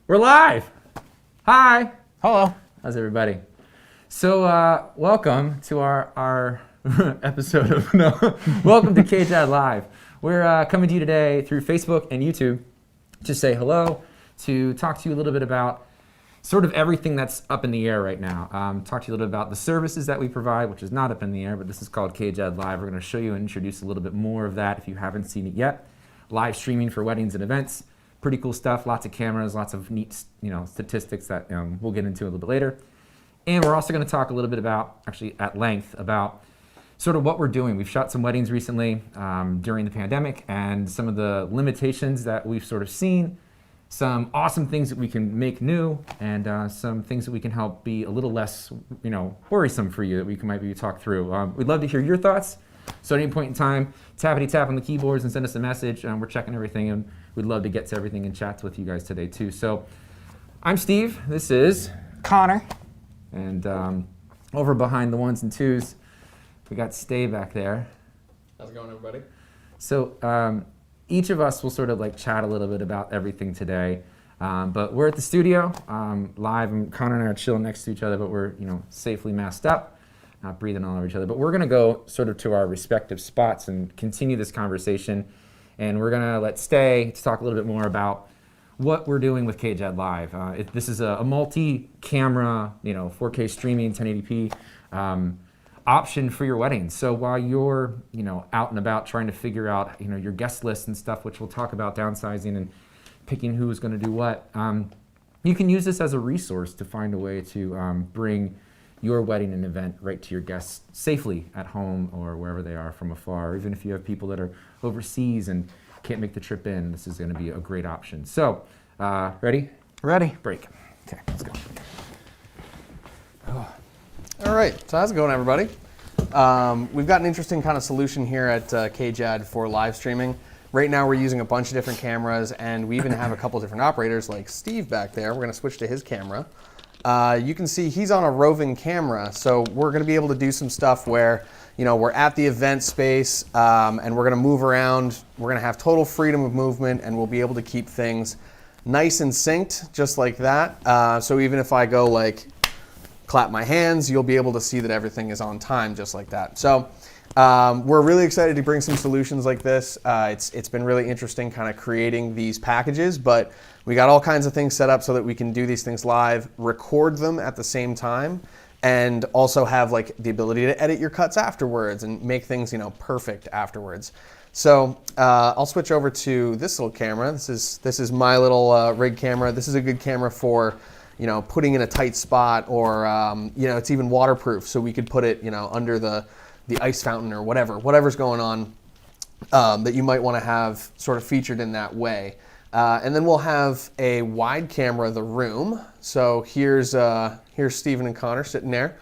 We're live. Hi. Hello. How's everybody? So welcome to our episode of welcome to KJAD Live. We're coming to you today through Facebook and YouTube to say hello, to talk to you a little bit about sort of everything that's up in the air right now. Talk to you a little bit about the services that we provide, which is not up in the air, but this is called KJAD Live. We're going to show you and introduce a little bit more of that if you haven't seen it yet. Live streaming for weddings and events. Pretty cool stuff, lots of cameras, lots of neat statistics that we'll get into a little bit later. And we're also going to talk a little bit about, actually at length, about sort of what we're doing. We've shot some weddings recently during the pandemic and some of the limitations that we've sort of seen, some awesome things that we can make new, and some things that we can help be a little less worrisome for you that we can maybe talk through. We'd love to hear your thoughts. So at any point in time, tappity tap on the keyboards and send us a message. We're checking everything, and we'd love to get to everything and chats with you guys today too. So I'm Steve. This is Connor. And over behind the ones and twos, we got Stay back there. How's it going, everybody? So each of us will sort of like chat a little bit about everything today. But we're at the studio live, and Connor and I are chilling next to each other, but we're safely masked up. Not breathing all over each other, but we're going to go sort of to our respective spots and continue this conversation. And we're going to let Stay to talk a little bit more about what we're doing with KJAD Live. This is a multi-camera, 4K streaming, 1080p option for your wedding. So while you're, out and about trying to figure out, your guest list and stuff, which we'll talk about downsizing and picking who's going to do what, you can use this as a resource to find a way to bring your wedding and event right to your guests safely at home or wherever they are from afar. Or even if you have people that are overseas and can't make the trip in, this is going to be a great option. So, ready? Ready. Break. Okay, let's go. All right, so how's it going, everybody? We've got an interesting kind of solution here at KJAD for live streaming. Right now we're using a bunch of different cameras, and we even have a couple different operators like Steve back there. We're going to switch to his camera. You can see he's on a roving camera, so we're going to be able to do some stuff where, we're at the event space and we're going to move around. We're going to have total freedom of movement, and we'll be able to keep things nice and synced, just like that. So even if I go like clap my hands, you'll be able to see that everything is on time, just like that. So we're really excited to bring some solutions like this. It's been really interesting kind of creating these packages, but we got all kinds of things set up so that we can do these things live, record them at the same time, and also have like the ability to edit your cuts afterwards and make things, perfect afterwards. So I'll switch over to this little camera. This is my little rig camera. This is a good camera for, putting in a tight spot, or it's even waterproof, so we could put it, under the ice fountain or whatever's going on that you might want to have sort of featured in that way. And then we'll have a wide camera of the room. So here's Stephen and Connor sitting there.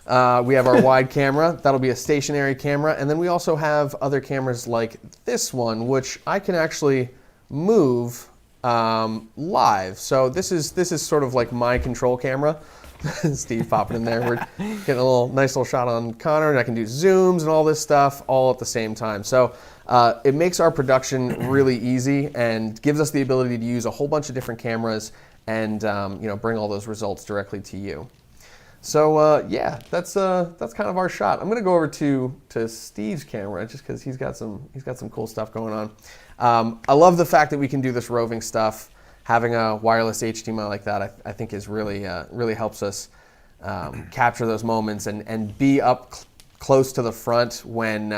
We have our wide camera. That'll be a stationary camera. And then we also have other cameras like this one, which I can actually move live. So this is sort of like my control camera. Steve popping in there. We're getting a nice little shot on Connor, and I can do zooms and all this stuff all at the same time. So it makes our production really easy and gives us the ability to use a whole bunch of different cameras and bring all those results directly to you. So yeah, that's kind of our shot. I'm going to go over to Steve's camera just because he's got some cool stuff going on. I love the fact that we can do this roving stuff. Having a wireless HDMI like that, I think is really helps us capture those moments and be up close to the front when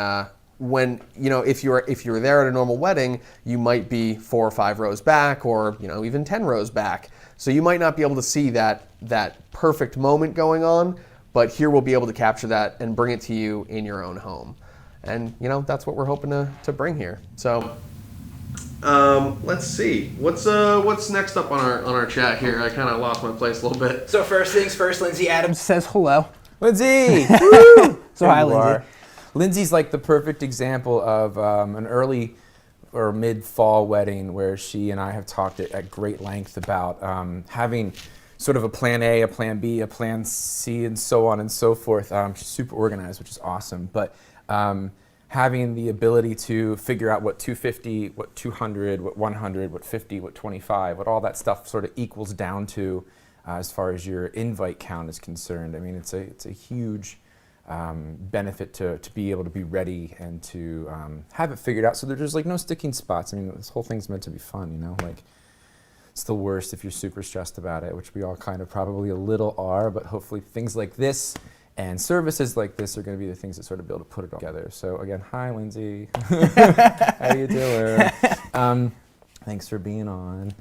if you're there at a normal wedding, you might be 4 or 5 rows back, or even 10 rows back. So you might not be able to see that perfect moment going on, but here we'll be able to capture that and bring it to you in your own home. And that's what we're hoping to bring here. So. Let's see. What's next up on our chat here? I kind of lost my place a little bit. So first things first, Lindsay Adams says hello. Lindsay! Woo! So hi, Lindsay. Lindsay's like the perfect example of an early or mid-fall wedding where she and I have talked at great length about having sort of a plan A, a plan B, a plan C, and so on and so forth. She's super organized, which is awesome. But having the ability to figure out what 250, what 200, what 100, what 50, what 25, what all that stuff sort of equals down to as far as your invite count is concerned. I mean, it's a huge benefit to be able to be ready and to have it figured out so there's like no sticking spots. I mean, this whole thing's meant to be fun, you know, like it's the worst if you're super stressed about it, which we all kind of probably a little are, but hopefully things like this and services like this are going to be the things that sort of be able to put it all together. So again, hi Lindsay, how you doing? Thanks for being on.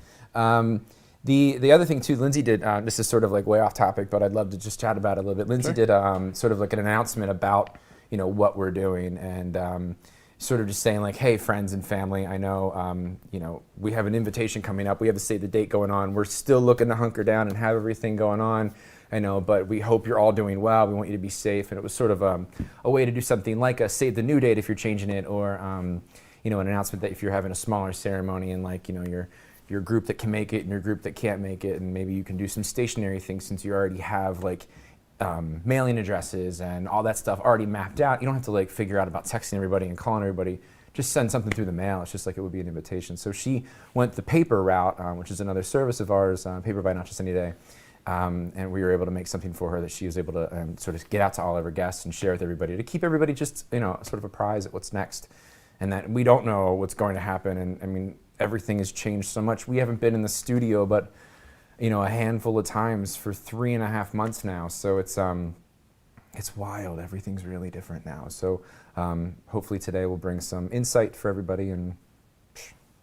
The other thing too, Lindsay did, this is sort of like way off topic, but I'd love to just chat about it a little bit. Lindsay did sort of like an announcement about, you know, what we're doing and sort of just saying like, hey, friends and family, I know, you know, we have an invitation coming up. We have to save the date going on. We're still looking to hunker down and have everything going on. I know, but we hope you're all doing well. We want you to be safe. And it was sort of a way to do something like a save the new date if you're changing it, or you know, an announcement that if you're having a smaller ceremony and like, you know, your group that can make it and your group that can't make it, and maybe you can do some stationary things since you already have like mailing addresses and all that stuff already mapped out. You don't have to like figure out about texting everybody and calling everybody. Just send something through the mail. It's just like it would be an invitation. So she went the paper route, which is another service of ours, Paper by Not Just Any Day. And we were able to make something for her that she was able to sort of get out to all of her guests and share with everybody to keep everybody just, you know, sort of apprised at what's next, and that we don't know what's going to happen. And I mean, everything has changed so much. We haven't been in the studio, but you know, a handful of times for 3.5 months now. So it's wild. Everything's really different now. So hopefully today will bring some insight for everybody and.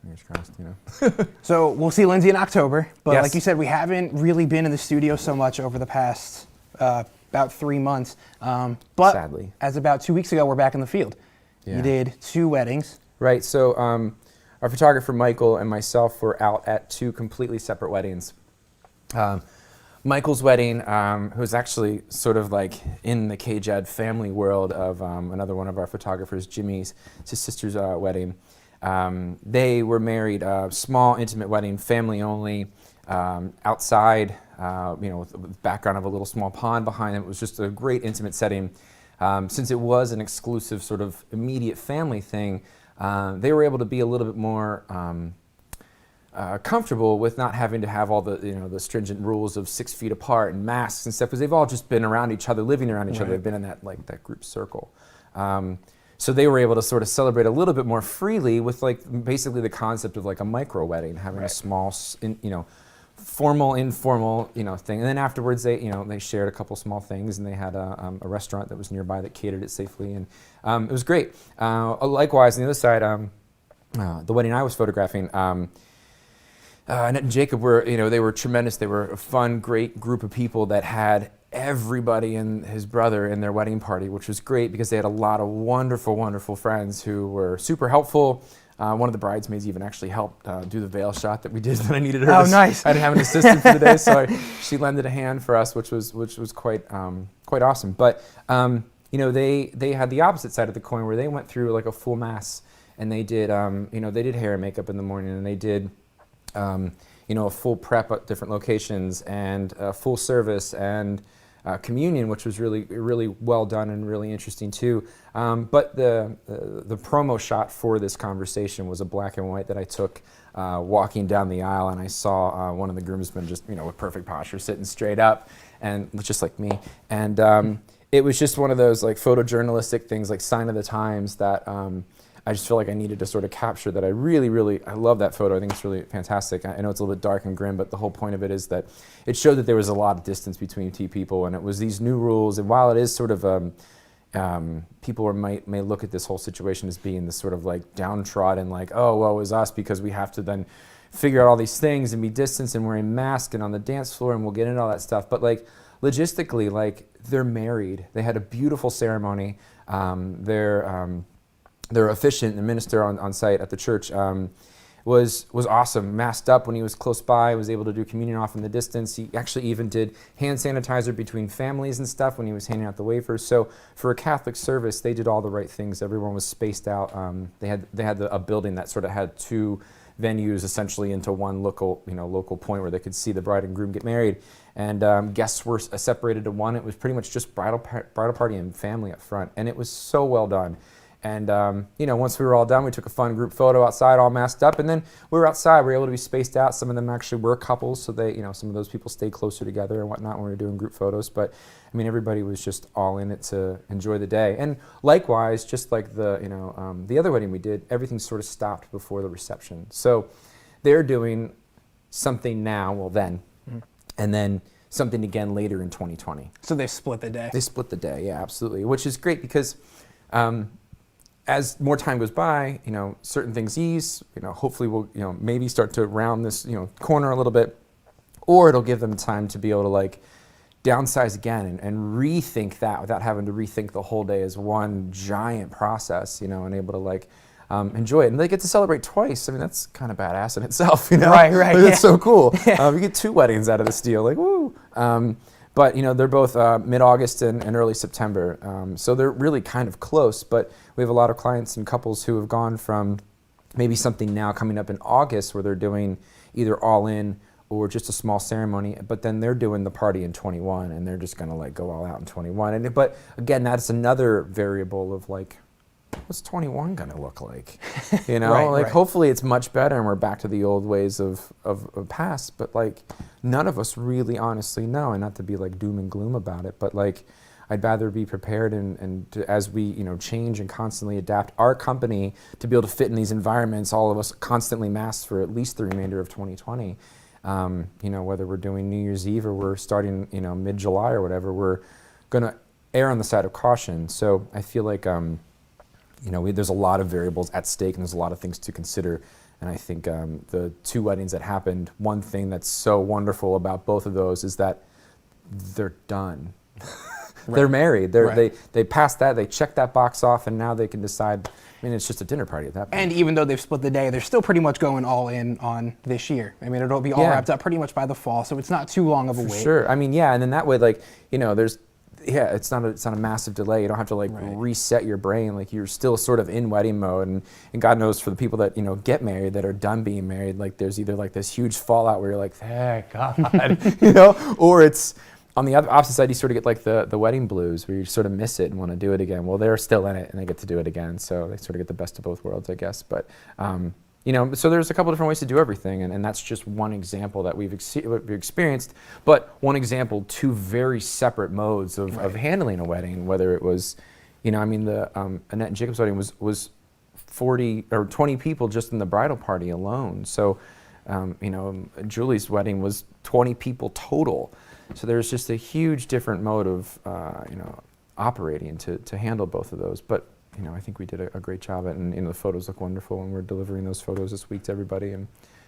Fingers crossed, you know. So we'll see Lindsay in October, but Yes. like you said, we haven't really been in the studio so much over the past about 3 months. But Sadly. as about 2 weeks ago, we're back in the field. Yeah. You did 2 weddings. Right. So our photographer Michael and myself were out at 2 completely separate weddings. Michael's wedding, who's actually sort of like in the KJAD family world of another one of our photographers, Jimmy's, it's his sister's wedding. They were married, small, intimate wedding, family only, outside, you know, with the background of a little small pond behind them. It was just a great intimate setting. Since it was an exclusive sort of immediate family thing, they were able to be a little bit more comfortable with not having to have all the, you know, the stringent rules of 6 feet apart and masks and stuff, because they've all just been around each other, living around each other. They've been in that, like, that group circle. So they were able to sort of celebrate a little bit more freely with like basically the concept of like a micro wedding, having a small, you know, formal, informal, you know, thing. And then afterwards they, you know, they shared a couple small things, and they had a restaurant that was nearby that catered it safely, and it was great. Likewise, on the other side, the wedding I was photographing, Annette and Jacob were, you know, they were tremendous. They were a fun, great group of people that had everybody and his brother in their wedding party, which was great because they had a lot of wonderful, wonderful friends who were super helpful. One of the bridesmaids even actually helped do the veil shot that we did when I needed her. Oh, nice. I didn't have an assistant for the day, so she lended a hand for us, which was quite awesome. But you know, they had the opposite side of the coin where they went through like a full mass, and they did you know, they did hair and makeup in the morning, and they did you know, a full prep at different locations, and a full service, and communion, which was really well done and really interesting too. But the promo shot for this conversation was a black and white that I took walking down the aisle, and I saw one of the groomsmen just, you know, with perfect posture, sitting straight up, and just like me. And it was just one of those like photojournalistic things, like sign of the times that I just feel like I needed to sort of capture that. I love that photo. I think it's really fantastic. I know it's a little bit dark and grim, but the whole point of it is that it showed that there was a lot of distance between two people, and it was these new rules. And while it is sort of, people may look at this whole situation as being this sort of like downtrodden, like, oh, woe is us, because we have to then figure out all these things and be distanced and wearing masks and on the dance floor, and we'll get into all that stuff. But like logistically, like they're married. They had a beautiful ceremony. Their officiant, the minister on site at the church, was awesome. Masked up when he was close by, was able to do communion off in the distance. He actually even did hand sanitizer between families and stuff when he was handing out the wafers. So for a Catholic service, they did all the right things. Everyone was spaced out. They had a building that sort of had 2 venues essentially into one local point where they could see the bride and groom get married. And guests were separated to one. It was pretty much just bridal party and family up front, and it was so well done. Once we were all done, we took a fun group photo outside, all masked up, and then we were outside. We were able to be spaced out. Some of them actually were couples, so they, some of those people stayed closer together and whatnot when we were doing group photos. But I mean, everybody was just all in it to enjoy the day. And likewise, just like the other wedding we did, everything sort of stopped before the reception. So they're doing something now, well then, and then something again later in 2020. So they split the day. They split the day, yeah, absolutely, which is great because. As more time goes by, certain things ease, hopefully we'll, maybe start to round this, corner a little bit, or it'll give them time to be able to like downsize again and rethink that without having to rethink the whole day as one giant process, and able to like enjoy it. And they get to celebrate twice. I mean, that's kind of badass in itself, Right. Like, Yeah. it's so cool. You get 2 weddings out of this deal, like, woo. But they're both mid-August and early September, so they're really kind of close. But we have a lot of clients and couples who have gone from maybe something now coming up in August where they're doing either all in or just a small ceremony, but then they're doing the party in 21 and they're just gonna like go all out in 21. But again, that's another variable of like, what's 21 gonna look like? Right. Hopefully it's much better and we're back to the old ways of past, but like none of us really honestly know, and not to be like doom and gloom about it, but like I'd rather be prepared and as we change and constantly adapt our company to be able to fit in these environments, all of us constantly masked for at least the remainder of 2020. Whether we're doing New Year's Eve or we're starting mid-July or whatever, we're gonna err on the side of caution. So I feel like there's a lot of variables at stake and there's a lot of things to consider. And I think the 2 weddings that happened, one thing that's so wonderful about both of those is that they're done. They're married. They passed that, they checked that box off, and now they can decide. I mean, it's just a dinner party at that point. And even though they've split the day, they're still pretty much going all in on this year. I mean, it'll be all wrapped up pretty much by the fall, so it's not too long of a wait. Sure. I mean, yeah, and then that way, like, there's, it's not a massive delay. You don't have to like reset your brain. Like you're still sort of in wedding mode, and God knows for the people that get married that are done being married, like there's either like this huge fallout where you're like, thank God, or it's on the opposite side, you sort of get like the wedding blues where you sort of miss it and want to do it again. Well, they're still in it and they get to do it again, so they sort of get the best of both worlds, I guess. But so there's a couple different ways to do everything, and that's just one example that we've experienced, but one example, 2 very separate modes of handling a wedding, whether it was, the Annette and Jacob's wedding was 40 or 20 people just in the bridal party alone. So, Julie's wedding was 20 people total. So there's just a huge different mode of, operating to handle both of those. But I think we did a great job at it, and the photos look wonderful, and we're delivering those photos this week to everybody, and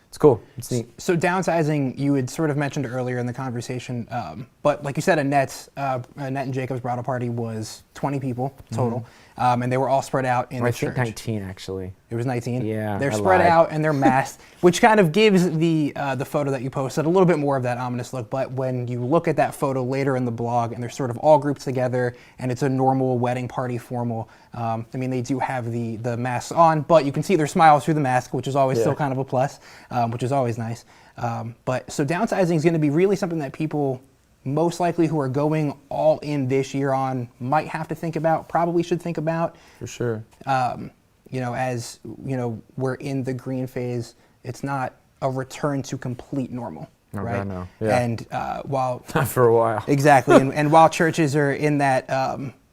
it's cool. It's neat. So downsizing, you had sort of mentioned earlier in the conversation, but like you said, Annette and Jacob's bridal party was 20 people total, and they were all spread out in the church. I think 19 actually. It was 19? Yeah, They're I spread lied. out and they're masked, which kind of gives the photo that you posted a little bit more of that ominous look. But when you look at that photo later in the blog and they're sort of all grouped together and it's a normal wedding party formal, they do have the masks on, but you can see their smiles through the mask, which is always still kind of a plus, which is always nice. But so downsizing is going to be really something that people most likely who are going all in this year on might have to think about, probably should think about. For sure. As we're in the green phase, it's not a return to complete normal, right? God, no. Yeah. And while Not for a while. exactly, and while churches are in that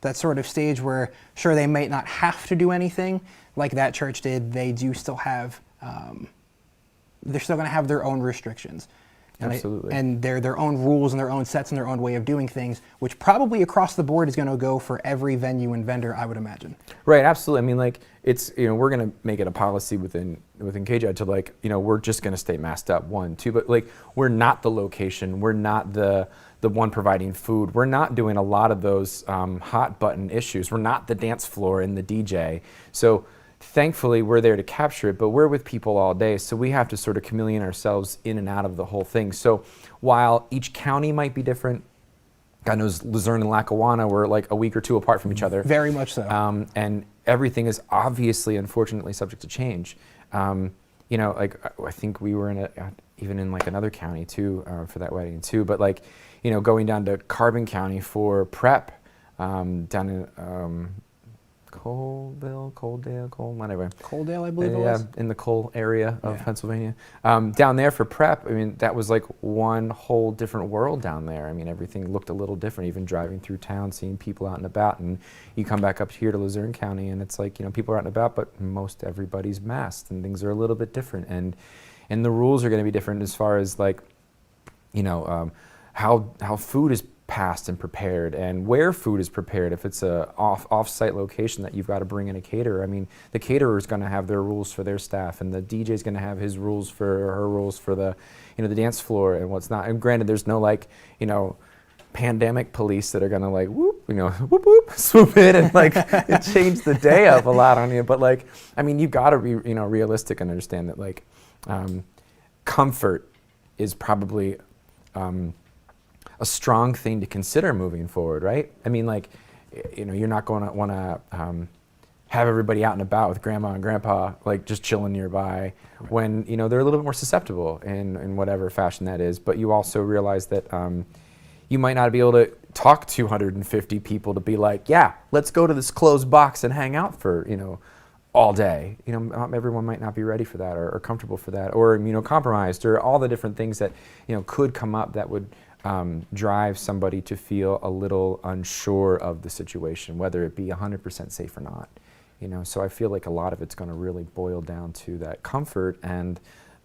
that sort of stage where sure they might not have to do anything like that church did, they do still have they're still going to have their own restrictions. Absolutely. And their own rules and their own sets and their own way of doing things, which probably across the board is going to go for every venue and vendor, I would imagine. Right, absolutely. I mean, like, it's, we're going to make it a policy within KJAD to, like, we're just going to stay masked up, 1, 2, but, like, we're not the location. We're not the one providing food. We're not doing a lot of those hot button issues. We're not the dance floor and the DJ. So thankfully, we're there to capture it, but we're with people all day, so we have to sort of chameleon ourselves in and out of the whole thing. So while each county might be different, God knows Luzerne and Lackawanna were like a week or 2 apart from each other. Very much so. And everything is obviously, unfortunately, subject to change. I think we were even in like another county too for that wedding too. But like, going down to Carbon County for prep down in whatever. Coaldale, I believe it Yeah, was. in the coal area of Yeah. Pennsylvania. Down there for prep, I mean, that was like one whole different world down there. I mean, everything looked a little different, even driving through town, seeing people out and about. And you come back up here to Luzerne County, and it's like, people are out and about, but most everybody's masked, and things are a little bit different. And the rules are going to be different as far as like, how food is passed and prepared, and where food is prepared. If it's a off-site location that you've got to bring in a caterer, I mean, the caterer is going to have their rules for their staff, and the DJ is going to have his rules for her rules for the, the dance floor and what's not. And granted, there's no like, pandemic police that are going to like whoop, whoop whoop, swoop in and like it changed the day up a lot on you. But like, I mean, you've got to be realistic and understand that like comfort is probably a strong thing to consider moving forward, right? I mean, like, you're not going to want to have everybody out and about with grandma and grandpa, like just chilling nearby, when they're a little bit more susceptible in whatever fashion that is. But you also realize that you might not be able to talk 250 people to be like, yeah, let's go to this closed box and hang out for all day. Everyone might not be ready for that or comfortable for that, or immunocompromised, or all the different things that could come up that would drive somebody to feel a little unsure of the situation, whether it be 100% safe or not. So I feel like a lot of it's going to really boil down to that comfort and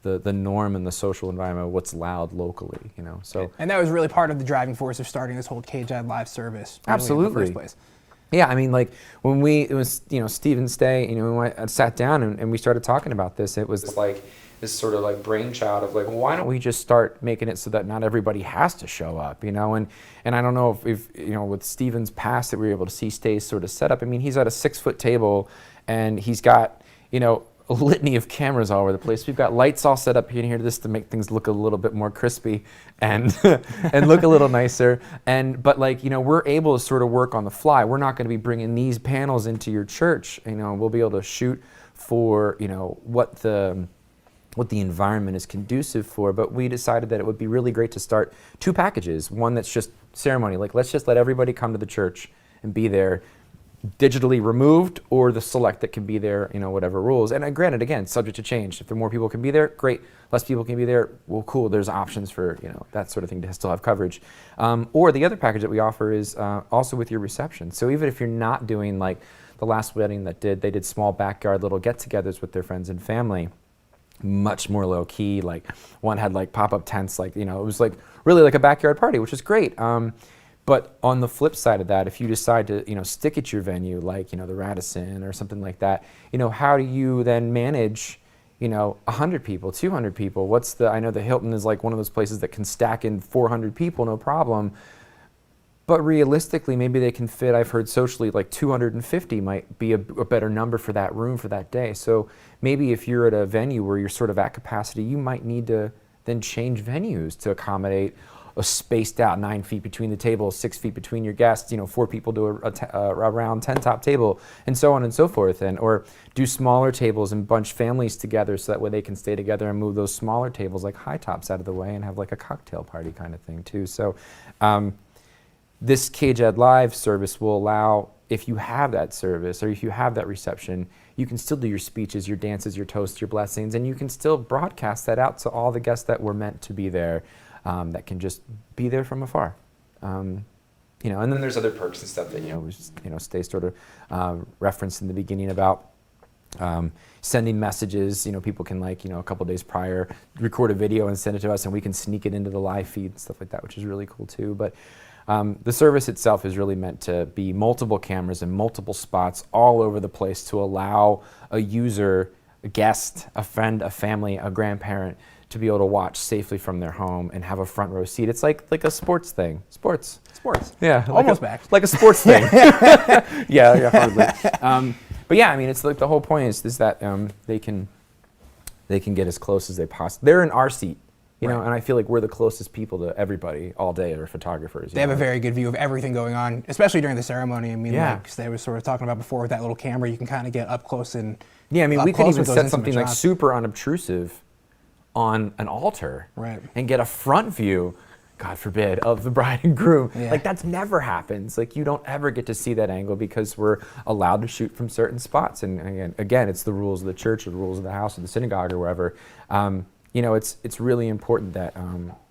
the norm and the social environment of what's allowed locally. So and that was really part of the driving force of starting this whole KJAD live service. Really, absolutely. in the first place. Yeah, I mean, like when it was Stephen Stay, when I sat down and we started talking about this, it was like this sort of like brainchild of like, well, why don't we just start making it so that not everybody has to show up, and I don't know if with Stephen's past that we were able to see Stay's sort of setup. I mean, he's at a 6-foot table, and he's got a litany of cameras all over the place. We've got lights all set up here just to make things look a little bit more crispy and and look a little nicer. But like we're able to sort of work on the fly. We're not going to be bringing these panels into your church. We'll be able to shoot for what the environment is conducive for. But we decided that it would be really great to start 2 packages. One that's just ceremony, like let's just let everybody come to the church and be there, digitally removed, or the select that can be there, whatever rules. And granted, again, subject to change. If more people can be there, great. Less people can be there, well, cool. There's options for, that sort of thing to still have coverage. Or the other package that we offer is also with your reception. So even if you're not doing like the last wedding they did small backyard little get-togethers with their friends and family, much more low key. Like one had like pop-up tents, like, it was like really like a backyard party, which is great. But on the flip side of that, if you decide to, stick at your venue, like, the Radisson or something like that, how do you then manage, 100 people, 200 people? I know the Hilton is like one of those places that can stack in 400 people, no problem. But realistically, maybe they can fit, I've heard socially, like 250 might be a better number for that room for that day. So maybe if you're at a venue where you're sort of at capacity, you might need to then change venues to accommodate a spaced out 9 feet between the tables, 6 feet between your guests, 4 people to a round 10 top table, and so on and so forth. Or do smaller tables and bunch families together so that way they can stay together and move those smaller tables like high tops out of the way and have like a cocktail party kind of thing too. So this KJAD Live service will allow, if you have that service or if you have that reception, you can still do your speeches, your dances, your toasts, your blessings, and you can still broadcast that out to all the guests that were meant to be there. That can just be there from afar, and then there's other perks and stuff that Stay sort of referenced in the beginning about sending messages. People can like a couple days prior record a video and send it to us, and we can sneak it into the live feed and stuff like that, which is really cool too. But the service itself is really meant to be multiple cameras in multiple spots all over the place to allow a user, a guest, a friend, a family, a grandparent to be able to watch safely from their home and have a front row seat. It's like a sports thing. Sports. Yeah. Almost back. Like a sports thing. yeah, hardly. But yeah, I mean, it's like the whole point is that they can get as close as they possibly. They're in our seat, you know, and I feel like we're the closest people to everybody all day are photographers. They have a very good view of everything going on, especially during the ceremony. I mean, like they were sort of talking about before with that little camera, you can kind of get up close and yeah, I mean, we could even set something like super unobtrusive on an altar, right, and get a front view, God forbid, of the bride and groom. Yeah. Like that's never happens. Like you don't ever get to see that angle because we're allowed to shoot from certain spots. And again, it's the rules of the church or the rules of the house or the synagogue or wherever. It's really important that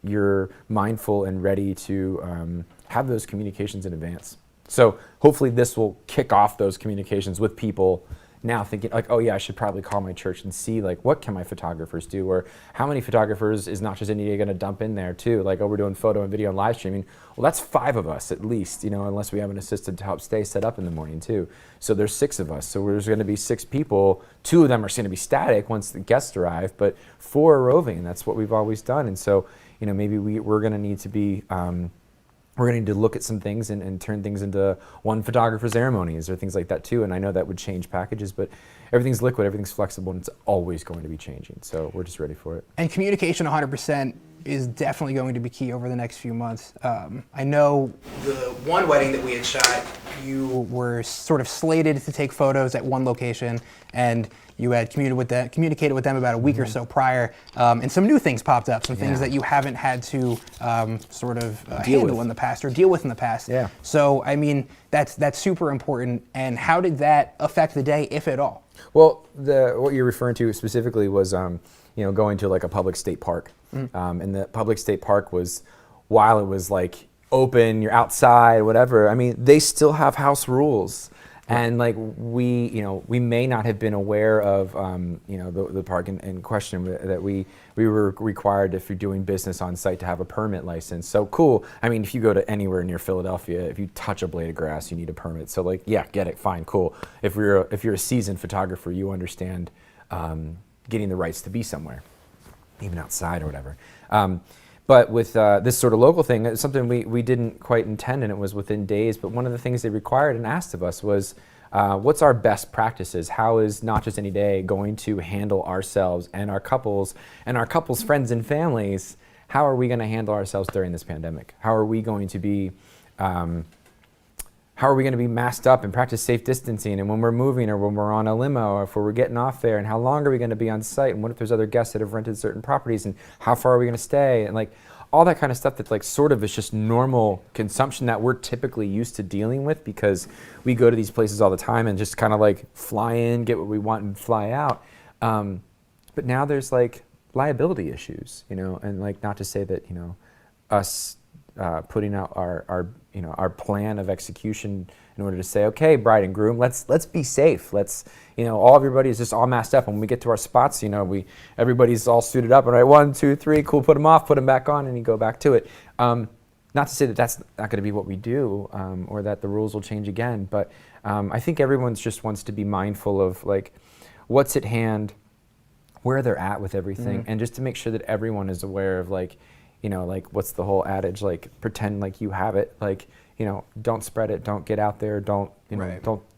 you're mindful and ready to have those communications in advance. So hopefully this will kick off those communications with people now thinking like, oh yeah, I should probably call my church and see like what can my photographers do, or how many photographers is Not Just Indie going to dump in there too? Like, oh, we're doing photo and video and live streaming. Well, that's 5 of us at least, unless we have an assistant to help stay set up in the morning too. So there's 6 of us. So there's going to be 6 people. 2 of them are going to be static once the guests arrive, but 4 are roving. That's what we've always done. And so, maybe we're going to need to be we're going to need to look at some things and turn things into one photographer ceremonies or things like that too. And I know that would change packages, but everything's liquid, everything's flexible, and it's always going to be changing. So we're just ready for it. And communication 100% is definitely going to be key over the next few months. I know the one wedding that we had shot, you were sort of slated to take photos at one location, and you had communicated with them about a week or so prior, and some new things popped up, some things that you haven't had to handle in the past or deal with in the past. Yeah. So, I mean, that's super important. And how did that affect the day, if at all? Well, what you're referring to specifically was, going to like a public state park. And the public state park was, while it was like open, you're outside, whatever, I mean, they still have house rules. And like we may not have been aware of, the park in question, that we were required, if you're doing business on site, to have a permit license. So cool. I mean, if you go to anywhere near Philadelphia, if you touch a blade of grass, you need a permit. So like, yeah, get it, fine, cool. If you're a seasoned photographer, you understand getting the rights to be somewhere, even outside or whatever. But with this sort of local thing, it's something we didn't quite intend, and it was within days. But one of the things they required and asked of us was, what's our best practices? How is Not Just Any Day going to handle ourselves and our couples friends and families? How are we going to handle ourselves during this pandemic? How are we going to be masked up and practice safe distancing? And when we're moving, or when we're on a limo, or if we're getting off there, and how long are we going to be on site? And what if there's other guests that have rented certain properties, and how far are we going to stay? And like all that kind of stuff that's like sort of is just normal consumption that we're typically used to dealing with, because we go to these places all the time and just kind of like fly in, get what we want, and fly out. But now there's like liability issues, and like, not to say that, us putting out our plan of execution in order to say, okay, bride and groom, let's be safe. Let's, everybody is just all masked up. And when we get to our spots, everybody's all suited up. All right, 1, 2, 3, cool. Put them off, put them back on, and you go back to it. Not to say that that's not going to be what we do, or that the rules will change again. But I think everyone just wants to be mindful of like what's at hand, where they're at with everything, and just to make sure that everyone is aware of like, like what's the whole adage, like pretend like you have it, like, don't spread it, don't get out there, don't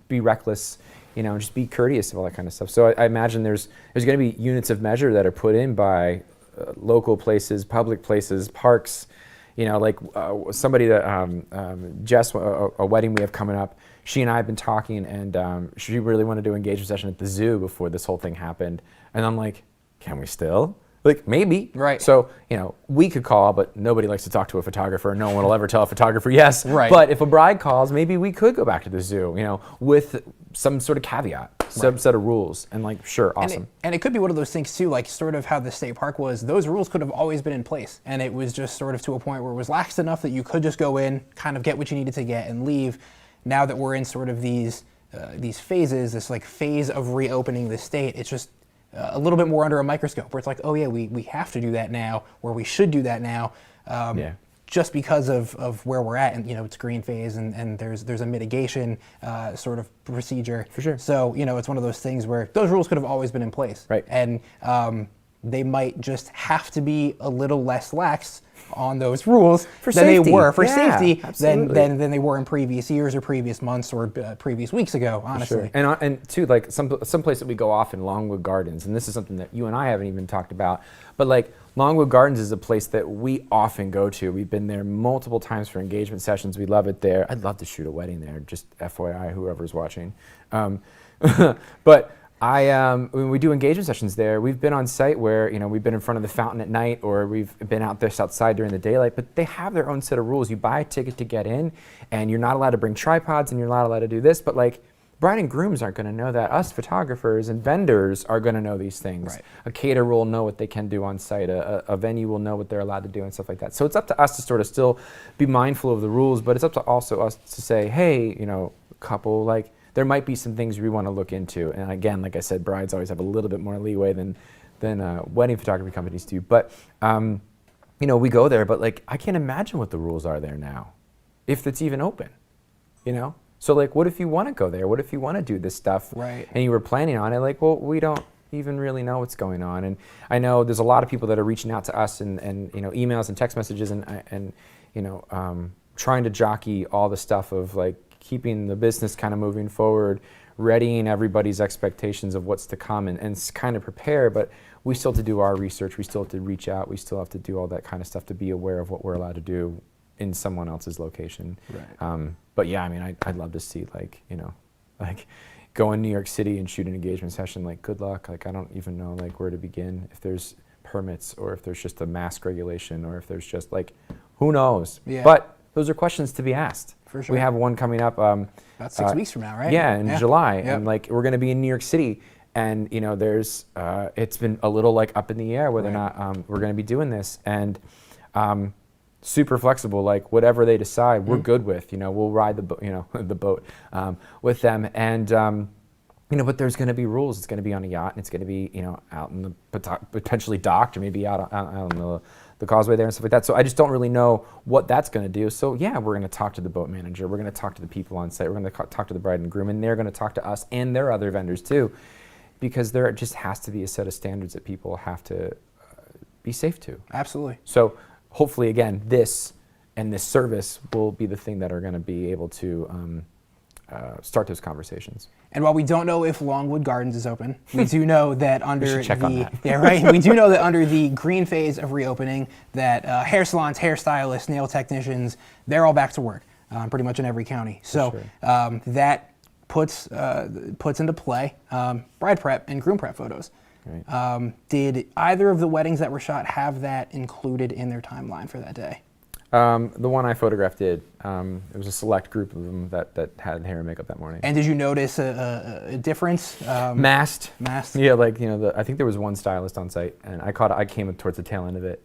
be reckless, just be courteous of all that kind of stuff. So I imagine there's going to be units of measure that are put in by local places, public places, parks, somebody that, Jess, a wedding we have coming up, she and I have been talking, and she really wanted to do an engagement session at the zoo before this whole thing happened. And I'm like, can we still? Like, maybe. Right. So, we could call, but nobody likes to talk to a photographer. No one will ever tell a photographer yes. Right. But if a bride calls, maybe we could go back to the zoo, with some sort of caveat, some set of rules. And like, sure, awesome. And it could be one of those things too, like sort of how the state park was. Those rules could have always been in place. And it was just sort of to a point where it was lax enough that you could just go in, kind of get what you needed to get and leave. Now that we're in sort of these phases, this like phase of reopening the state, it's just a little bit more under a microscope, where it's like, oh yeah, we have to do that now, or we should do that now, just because of where we're at, and it's green phase, and there's a mitigation sort of procedure. For sure. So it's one of those things where those rules could have always been in place, right? And they might just have to be a little less lax on those rules than safety. They were for safety absolutely. than they were in previous years or previous months or previous weeks ago, honestly. Sure. And too, like some place that we go off in Longwood Gardens, and this is something that you and I haven't even talked about, but like Longwood Gardens is a place that we often go to. We've been there multiple times for engagement sessions. We love it there. I'd love to shoot a wedding there, just FYI, whoever's watching. But When we do engagement sessions there, we've been on site where, we've been in front of the fountain at night, or we've been out there outside during the daylight, but they have their own set of rules. You buy a ticket to get in, and you're not allowed to bring tripods, and you're not allowed to do this, but like, bride and grooms aren't going to know that. Us photographers and vendors are going to know these things. Right. A caterer will know what they can do on site. A venue will know what they're allowed to do and stuff like that. So it's up to us to sort of still be mindful of the rules, but it's up to also us to say, hey, couple, like, there might be some things we want to look into. And again, like I said, brides always have a little bit more leeway than wedding photography companies do. But, we go there, but like, I can't imagine what the rules are there now, if it's even open, So like, what if you want to go there? What if you want to do this stuff? Right. And you were planning on it? Like, well, we don't even really know what's going on. And I know there's a lot of people that are reaching out to us and emails and text messages and trying to jockey all the stuff of like keeping the business kind of moving forward, readying everybody's expectations of what's to come and kind of prepare. But we still have to do our research. We still have to reach out. We still have to do all that kind of stuff to be aware of what we're allowed to do in someone else's location. Right. But yeah, I mean, I'd love to see like go in New York City and shoot an engagement session. Like, good luck. Like, I don't even know like where to begin. If there's permits, or if there's just a mask regulation, or if there's just like, who knows? Yeah. But those are questions to be asked. For sure. We have one coming up. About 6 weeks from now, right? Yeah, in July, Yep. and like we're going to be in New York City, and there's it's been a little like up in the air whether or not we're going to be doing this, and super flexible. Like whatever they decide, we're good with. We'll ride the boat with them, and but there's going to be rules. It's going to be on a yacht, and it's going to be out in the potentially docked, or maybe out on the causeway there and stuff like that. So I just don't really know what that's going to do. So yeah, we're going to talk to the boat manager. We're going to talk to the people on site. We're going to talk to the bride and groom, and they're going to talk to us and their other vendors too, because there just has to be a set of standards that people have to be safe to. Absolutely. So hopefully, again, this service will be the thing that are going to be able to start those conversations. And while we don't know if Longwood Gardens is open, we do know that under should check on that. Yeah, right. We do know that under the green phase of reopening, that hair salons, hairstylists, nail technicians, they're all back to work, pretty much in every county. So sure. That puts into play bride prep and groom prep photos. Right. Did either of the weddings that were shot have that included in their timeline for that day? The one I photographed did. It was a select group of them that had hair and makeup that morning. And did you notice a difference? Masked. Masked? Yeah, like I think there was one stylist on site, and I came towards the tail end of it.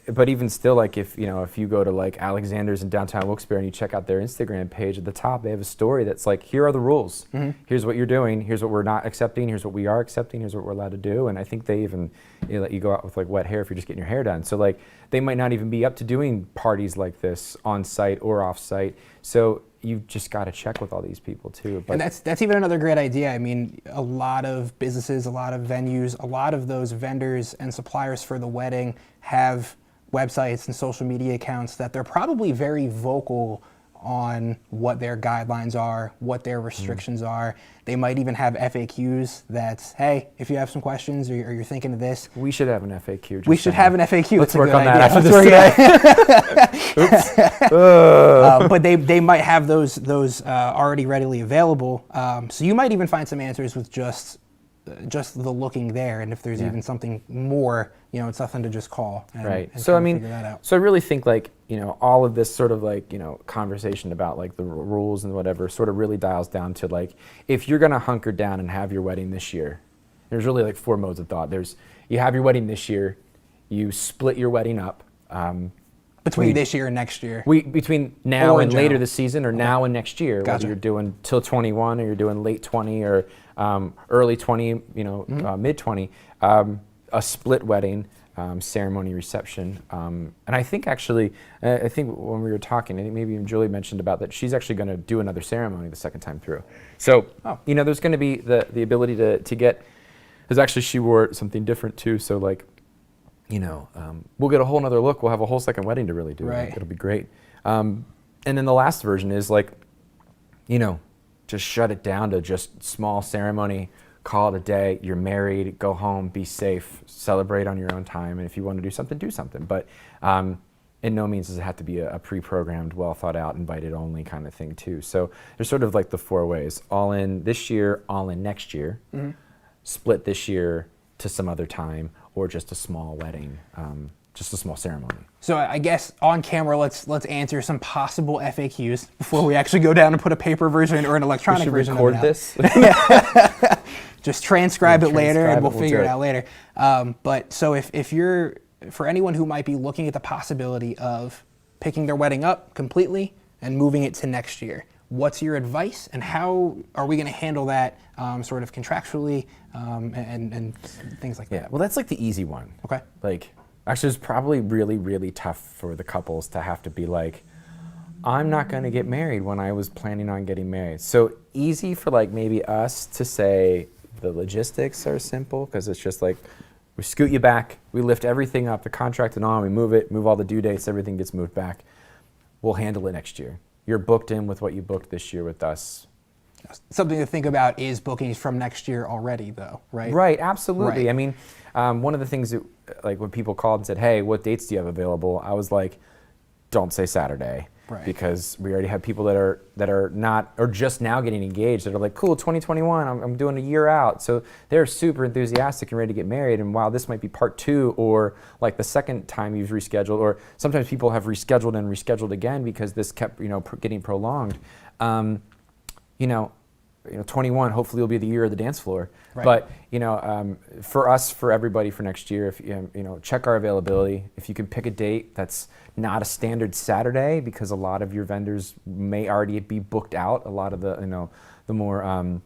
But even still, like if you go to like Alexander's in downtown Wilkes-Barre and you check out their Instagram page, at the top they have a story that's like, here are the rules. Mm-hmm. Here's what you're doing. Here's what we're not accepting. Here's what we are accepting. Here's what we're allowed to do. And I think they even let you go out with like wet hair if you're just getting your hair done. So like they might not even be up to doing parties like this on site or off site. So you've just got to check with all these people too. But and that's even another great idea. I mean, a lot of businesses, a lot of venues, a lot of those vendors and suppliers for the wedding have websites and social media accounts that they're probably very vocal on what their guidelines are, what their restrictions are. They might even have FAQs that's, hey, if you have some questions or you're thinking of this. We should have an FAQ. We should have an FAQ. Let's it's work on that after this. But they might have those already readily available. So you might even find some answers with just the looking there, and if there's even something more, it's nothing to just call. Right. And so I figure that out. so I really think like all of this sort of like conversation about like the rules and whatever sort of really dials down to like, if you're gonna hunker down and have your wedding this year, there's really like four modes of thought. There's, you have your wedding this year, you split your wedding up. Between this year and next year. Between now Or and general. later this season, or now and next year, Gotcha. whether you're doing till 21 or you're doing late 20 or early 20, mid 20, a split wedding, ceremony, reception, and I think actually, I think when we were talking, I think maybe even Julie mentioned about that she's actually going to do another ceremony the second time through. So there's going to be the ability to get. There's actually, she wore something different too. So like, we'll get a whole nother look. We'll have a whole second wedding to really do. Right. It'll be great. And then the last version is like, just shut it down to just small ceremony, call it a day. You're married, go home, be safe, celebrate on your own time. And if you want to do something, do something. But, in no means does it have to be a pre-programmed, well thought out, invited only kind of thing too. So there's sort of like the 4 ways: all in this year, all in next year, split this year to some other time, or just a small wedding, just a small ceremony. So I guess on camera, let's answer some possible FAQs before we actually go down and put a paper version or an electronic version record of it this. Just transcribe it later, transcribe and we'll it, we'll figure do it it. out later. But so if you're, for anyone who might be looking at the possibility of picking their wedding up completely and moving it to next year, what's your advice, and how are we going to handle that sort of contractually and things like that? Yeah, well, that's like the easy one. Okay. Like, actually, it's probably really, really tough for the couples to have to be like, I'm not going to get married when I was planning on getting married. So easy for like maybe us to say the logistics are simple, because it's just like, we scoot you back, we lift everything up, the contract and on, we move all the due dates, everything gets moved back. We'll handle it next year. You're booked in with what you booked this year with us. Something to think about is bookings from next year already, though, right? Right, absolutely. Right. I mean, one of the things that, like, when people called and said, hey, what dates do you have available? I was like, don't say Saturday. Right. Because we already have people that are not, or just now getting engaged, that are like, cool, 2021, I'm doing a year out. So they're super enthusiastic and ready to get married. And while this might be part 2, or like the second time you've rescheduled, or sometimes people have rescheduled and rescheduled again because this kept, getting prolonged. 21 hopefully will be the year of the dance floor. Right. But for us, for everybody, for next year, if check our availability. If you can pick a date that's not a standard Saturday, because a lot of your vendors may already be booked out. A lot of the the more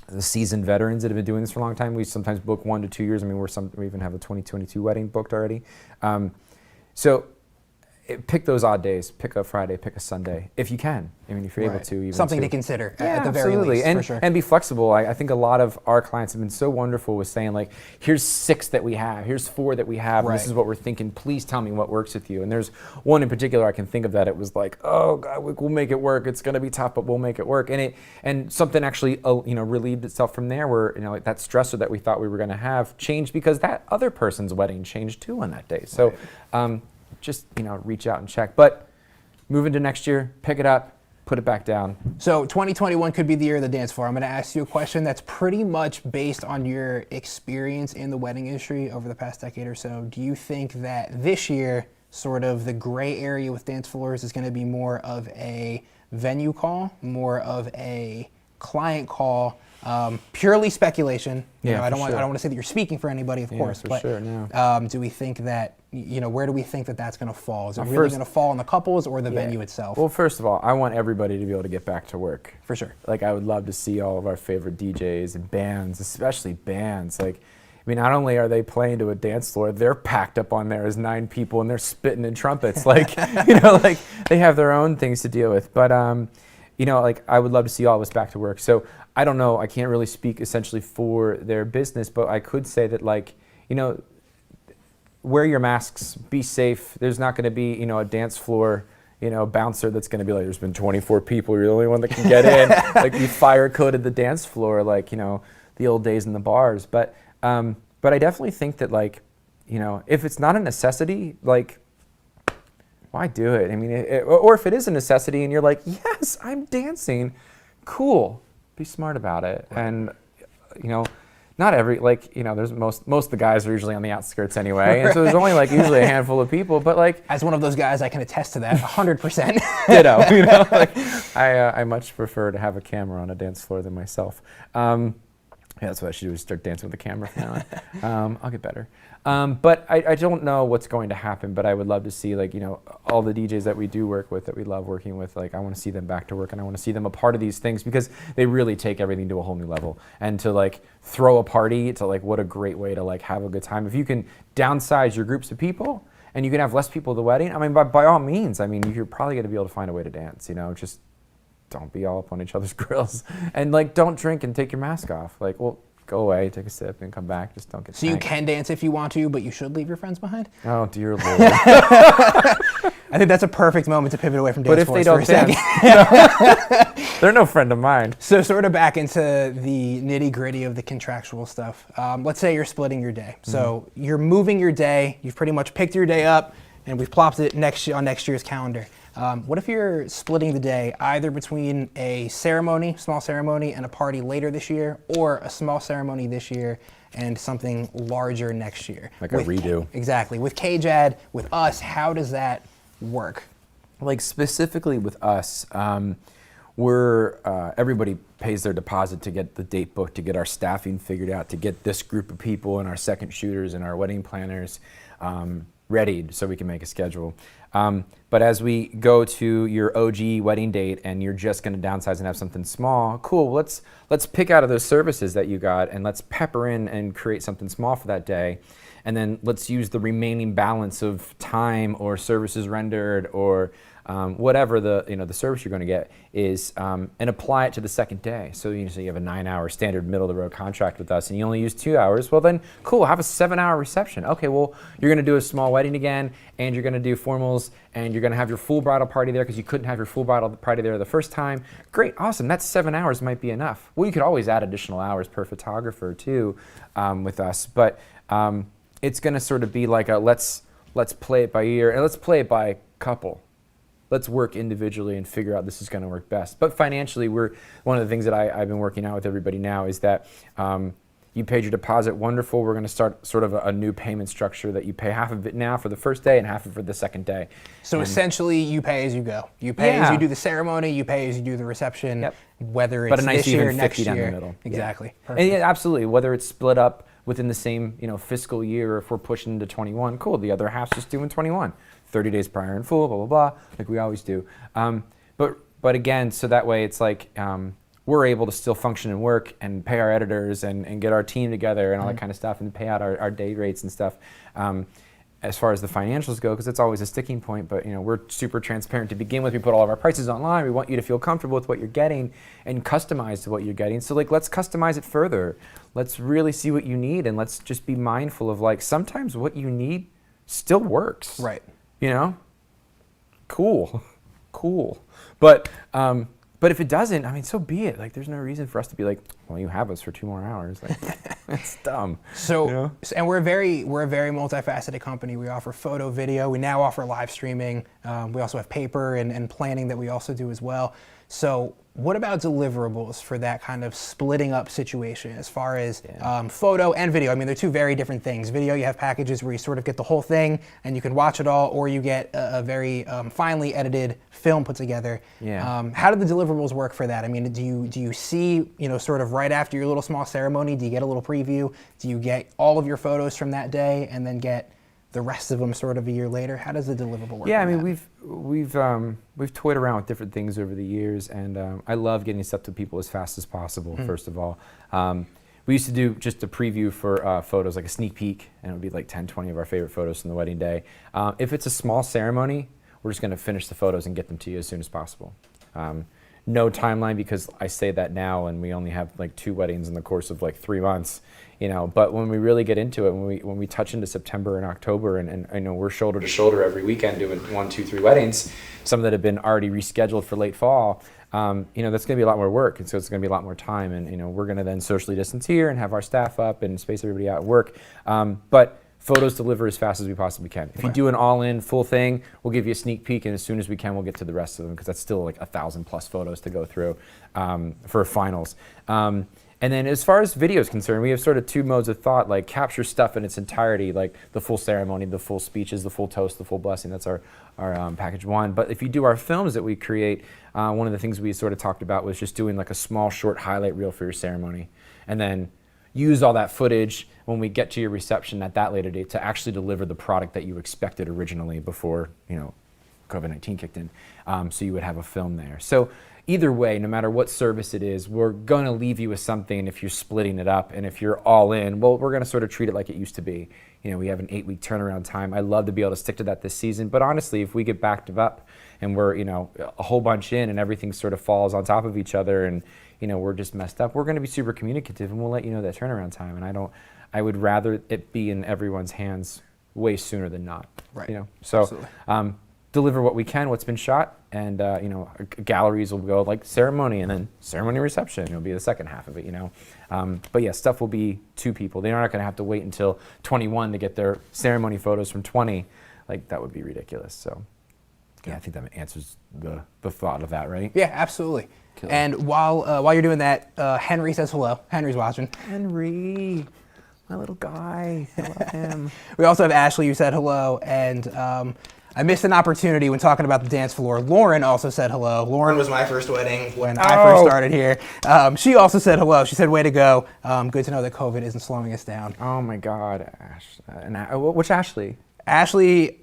the seasoned veterans that have been doing this for a long time, we sometimes book 1 to 2 years. I mean, we even have a 2022 wedding booked already. Pick those odd days. Pick a Friday, pick a Sunday, if you can. I mean, if you're able to. Even Something too. to consider Yeah, at the very absolutely. least, and, for sure. And be flexible. I think a lot of our clients have been so wonderful with saying, like, here's 6 that we have, here's 4 that we have, and this Right. is what we're thinking. Please tell me what works with you. And there's one in particular I can think of that it was like, oh God, we'll make it work. It's gonna be tough, but we'll make it work. And something actually relieved itself from there, where like that stressor that we thought we were gonna have changed because that other person's wedding changed too on that day. So just reach out and check. But move into next year, pick it up, put it back down. So 2021 could be the year of the dance floor. I'm going to ask you a question that's pretty much based on your experience in the wedding industry over the past decade or so. Do you think that this year, sort of the gray area with dance floors is going to be more of a venue call, more of a client call? Purely speculation. I don't want to say that you're speaking for anybody, of course. For but sure, no. do we think that where do we think that that's going to fall? Is it really going to fall on the couples or the venue itself? Well, first of all, I want everybody to be able to get back to work. For sure. Like, I would love to see all of our favorite DJs and bands, especially bands. Like, I mean, not only are they playing to a dance floor, they're packed up on there as 9 people and they're spitting in trumpets. Like, like they have their own things to deal with. But, like, I would love to see all of us back to work. So I don't know. I can't really speak essentially for their business, but I could say that, like, wear your masks, be safe. There's not going to be, a dance floor, bouncer that's going to be like, there's been 24 people, you're the only one that can get in. Like, you fire coded the dance floor, like, the old days in the bars. But I definitely think that, like, if it's not a necessity, like, why do it? I mean, or if it is a necessity and you're like, yes, I'm dancing, cool. Be smart about it. And, not every, there's most of the guys are usually on the outskirts anyway. And so there's only usually a handful of people, but as one of those guys, I can attest to that 100%. Ditto, I much prefer to have a camera on a dance floor than myself. Yeah, that's what I should do, is start dancing with the camera from now on. I'll get better. But I don't know what's going to happen, but I would love to see, all the DJs that we do work with, that we love working with, I want to see them back to work, and I want to see them a part of these things, because they really take everything to a whole new level. And to throw a party, to what a great way to have a good time. If you can downsize your groups of people and you can have less people at the wedding, I mean, by all means, I mean, you're probably going to be able to find a way to dance, just don't be all up on each other's grills, and don't drink and take your mask off. Well, go away, take a sip, and come back. Just don't get. So you can dance if you want to, but you should leave your friends behind. Oh dear Lord! I think that's a perfect moment to pivot away from dance. But if they don't dance, they're no friend of mine. So sort of back into the nitty gritty of the contractual stuff. Let's say you're splitting your day. So you're moving your day. You've pretty much picked your day up. and we've plopped it on next year's calendar. What if you're splitting the day either between a ceremony, small ceremony, and a party later this year, or a small ceremony this year and something larger next year? Like a redo. Exactly. With KJAD, with us, how does that work? Like specifically with us, we're everybody pays their deposit to get the date booked, to get our staffing figured out, to get this group of people and our second shooters and our wedding planners readied so we can make a schedule. But as we go to your OG wedding date and you're just going to downsize and have something small, cool. Let's pick out of those services that you got and let's pepper in and create something small for that day. And then let's use the remaining balance of time or services rendered or whatever the service you're going to get is, and apply it to the second day. So you have a 9-hour standard middle of the road contract with us and you only use 2 hours. Well then, cool, have a 7-hour reception. Okay, well, you're going to do a small wedding again and you're going to do formals and you're going to have your full bridal party there because you couldn't have your full bridal party there the first time. Great, awesome, that's 7 hours might be enough. Well, you could always add additional hours per photographer too with us, but it's going to sort of be like a let's play it by ear and let's play it by couple. Let's work individually and figure out this is going to work best. But financially, one of the things that I've been working out with everybody now is that you paid your deposit, wonderful. We're going to start sort of a new payment structure that you pay half of it now for the first day and half of it for the second day. So essentially, you pay as you go. You pay as you do the ceremony. You pay as you do the reception. Yep. Whether it's but a nice this year, even 50 next down year. the middle. Exactly. Yeah. And yeah, absolutely. Whether it's split up within the same fiscal year, or if we're pushing into 21, cool. The other half's just doing 21. 30 days prior in full, blah, blah, blah, like we always do. But again, so that way it's like we're able to still function and work and pay our editors and get our team together and all that kind of stuff and pay out our day rates and stuff. As far as the financials go, because it's always a sticking point, but we're super transparent to begin with. We put all of our prices online. We want you to feel comfortable with what you're getting and customize to what you're getting. So let's customize it further. Let's really see what you need and let's just be mindful of sometimes what you need still works. Right. Cool. But if it doesn't, so be it. There's no reason for us to be like, well, you have us for 2 more hours. That's dumb. So, and we're a very multifaceted company. We offer photo, video. We now offer live streaming. We also have paper and planning that we also do as well. So what about deliverables for that kind of splitting up situation as far as photo and video? They're two very different things. Video, you have packages where you sort of get the whole thing and you can watch it all, or you get a very finely edited film put together. Yeah. How do the deliverables work for that? Do you see, sort of right after your little small ceremony, do you get a little preview? Do you get all of your photos from that day and then get the rest of them sort of a year later? How does the deliverable work? Yeah, we've toyed around with different things over the years, and I love getting stuff to people as fast as possible. First of all, we used to do just a preview for photos, like a sneak peek, and it would be like 10, 20 of our favorite photos from the wedding day. If it's a small ceremony, we're just going to finish the photos and get them to you as soon as possible. No timeline, because I say that now and we only have 2 weddings in the course of 3 months, but when we really get into it, when we touch into September and October and we're shoulder to shoulder every weekend doing 1, 2, 3 weddings, some that have been already rescheduled for late fall, that's going to be a lot more work, and so it's going to be a lot more time, and we're going to then socially distance here and have our staff up and space everybody out at work, but photos deliver as fast as we possibly can. If you do an all-in full thing, we'll give you a sneak peek, and as soon as we can, we'll get to the rest of them, because that's still 1,000+ photos to go through for finals. And then as far as video is concerned, we have sort of 2 modes of thought, capture stuff in its entirety, the full ceremony, the full speeches, the full toast, the full blessing. That's our package 1. But if you do our films that we create, one of the things we sort of talked about was just doing a small, short highlight reel for your ceremony. And then use all that footage when we get to your reception at that later date to actually deliver the product that you expected originally before, COVID-19 kicked in. So you would have a film there. So either way, no matter what service it is, we're going to leave you with something if you're splitting it up. And if you're all in, well, we're going to sort of treat it like it used to be. We have an 8-week turnaround time. I love to be able to stick to that this season. But honestly, if we get backed up and we're, a whole bunch in and everything sort of falls on top of each other and, we're just messed up, we're going to be super communicative and we'll let you know that turnaround time. And I would rather it be in everyone's hands way sooner than not. Right. So deliver what we can, what's been shot, and galleries will go ceremony and then ceremony reception. It'll be the second half of it, But yeah, stuff will be 2 people. They're not going to have to wait until 21 to get their ceremony photos from 20. like that would be ridiculous. So yeah, I think that answers the thought of that, right? Yeah, absolutely. Killer. And while you're doing that, Henry says hello. Henry's watching. Henry, my little guy, I love him. We also have Ashley who said hello, and I missed an opportunity when talking about the dance floor. Lauren also said hello. Lauren was my first wedding when I first started here. She also said hello. She said, way to go. Good to know that COVID isn't slowing us down. Oh my God, which Ashley? Ashley,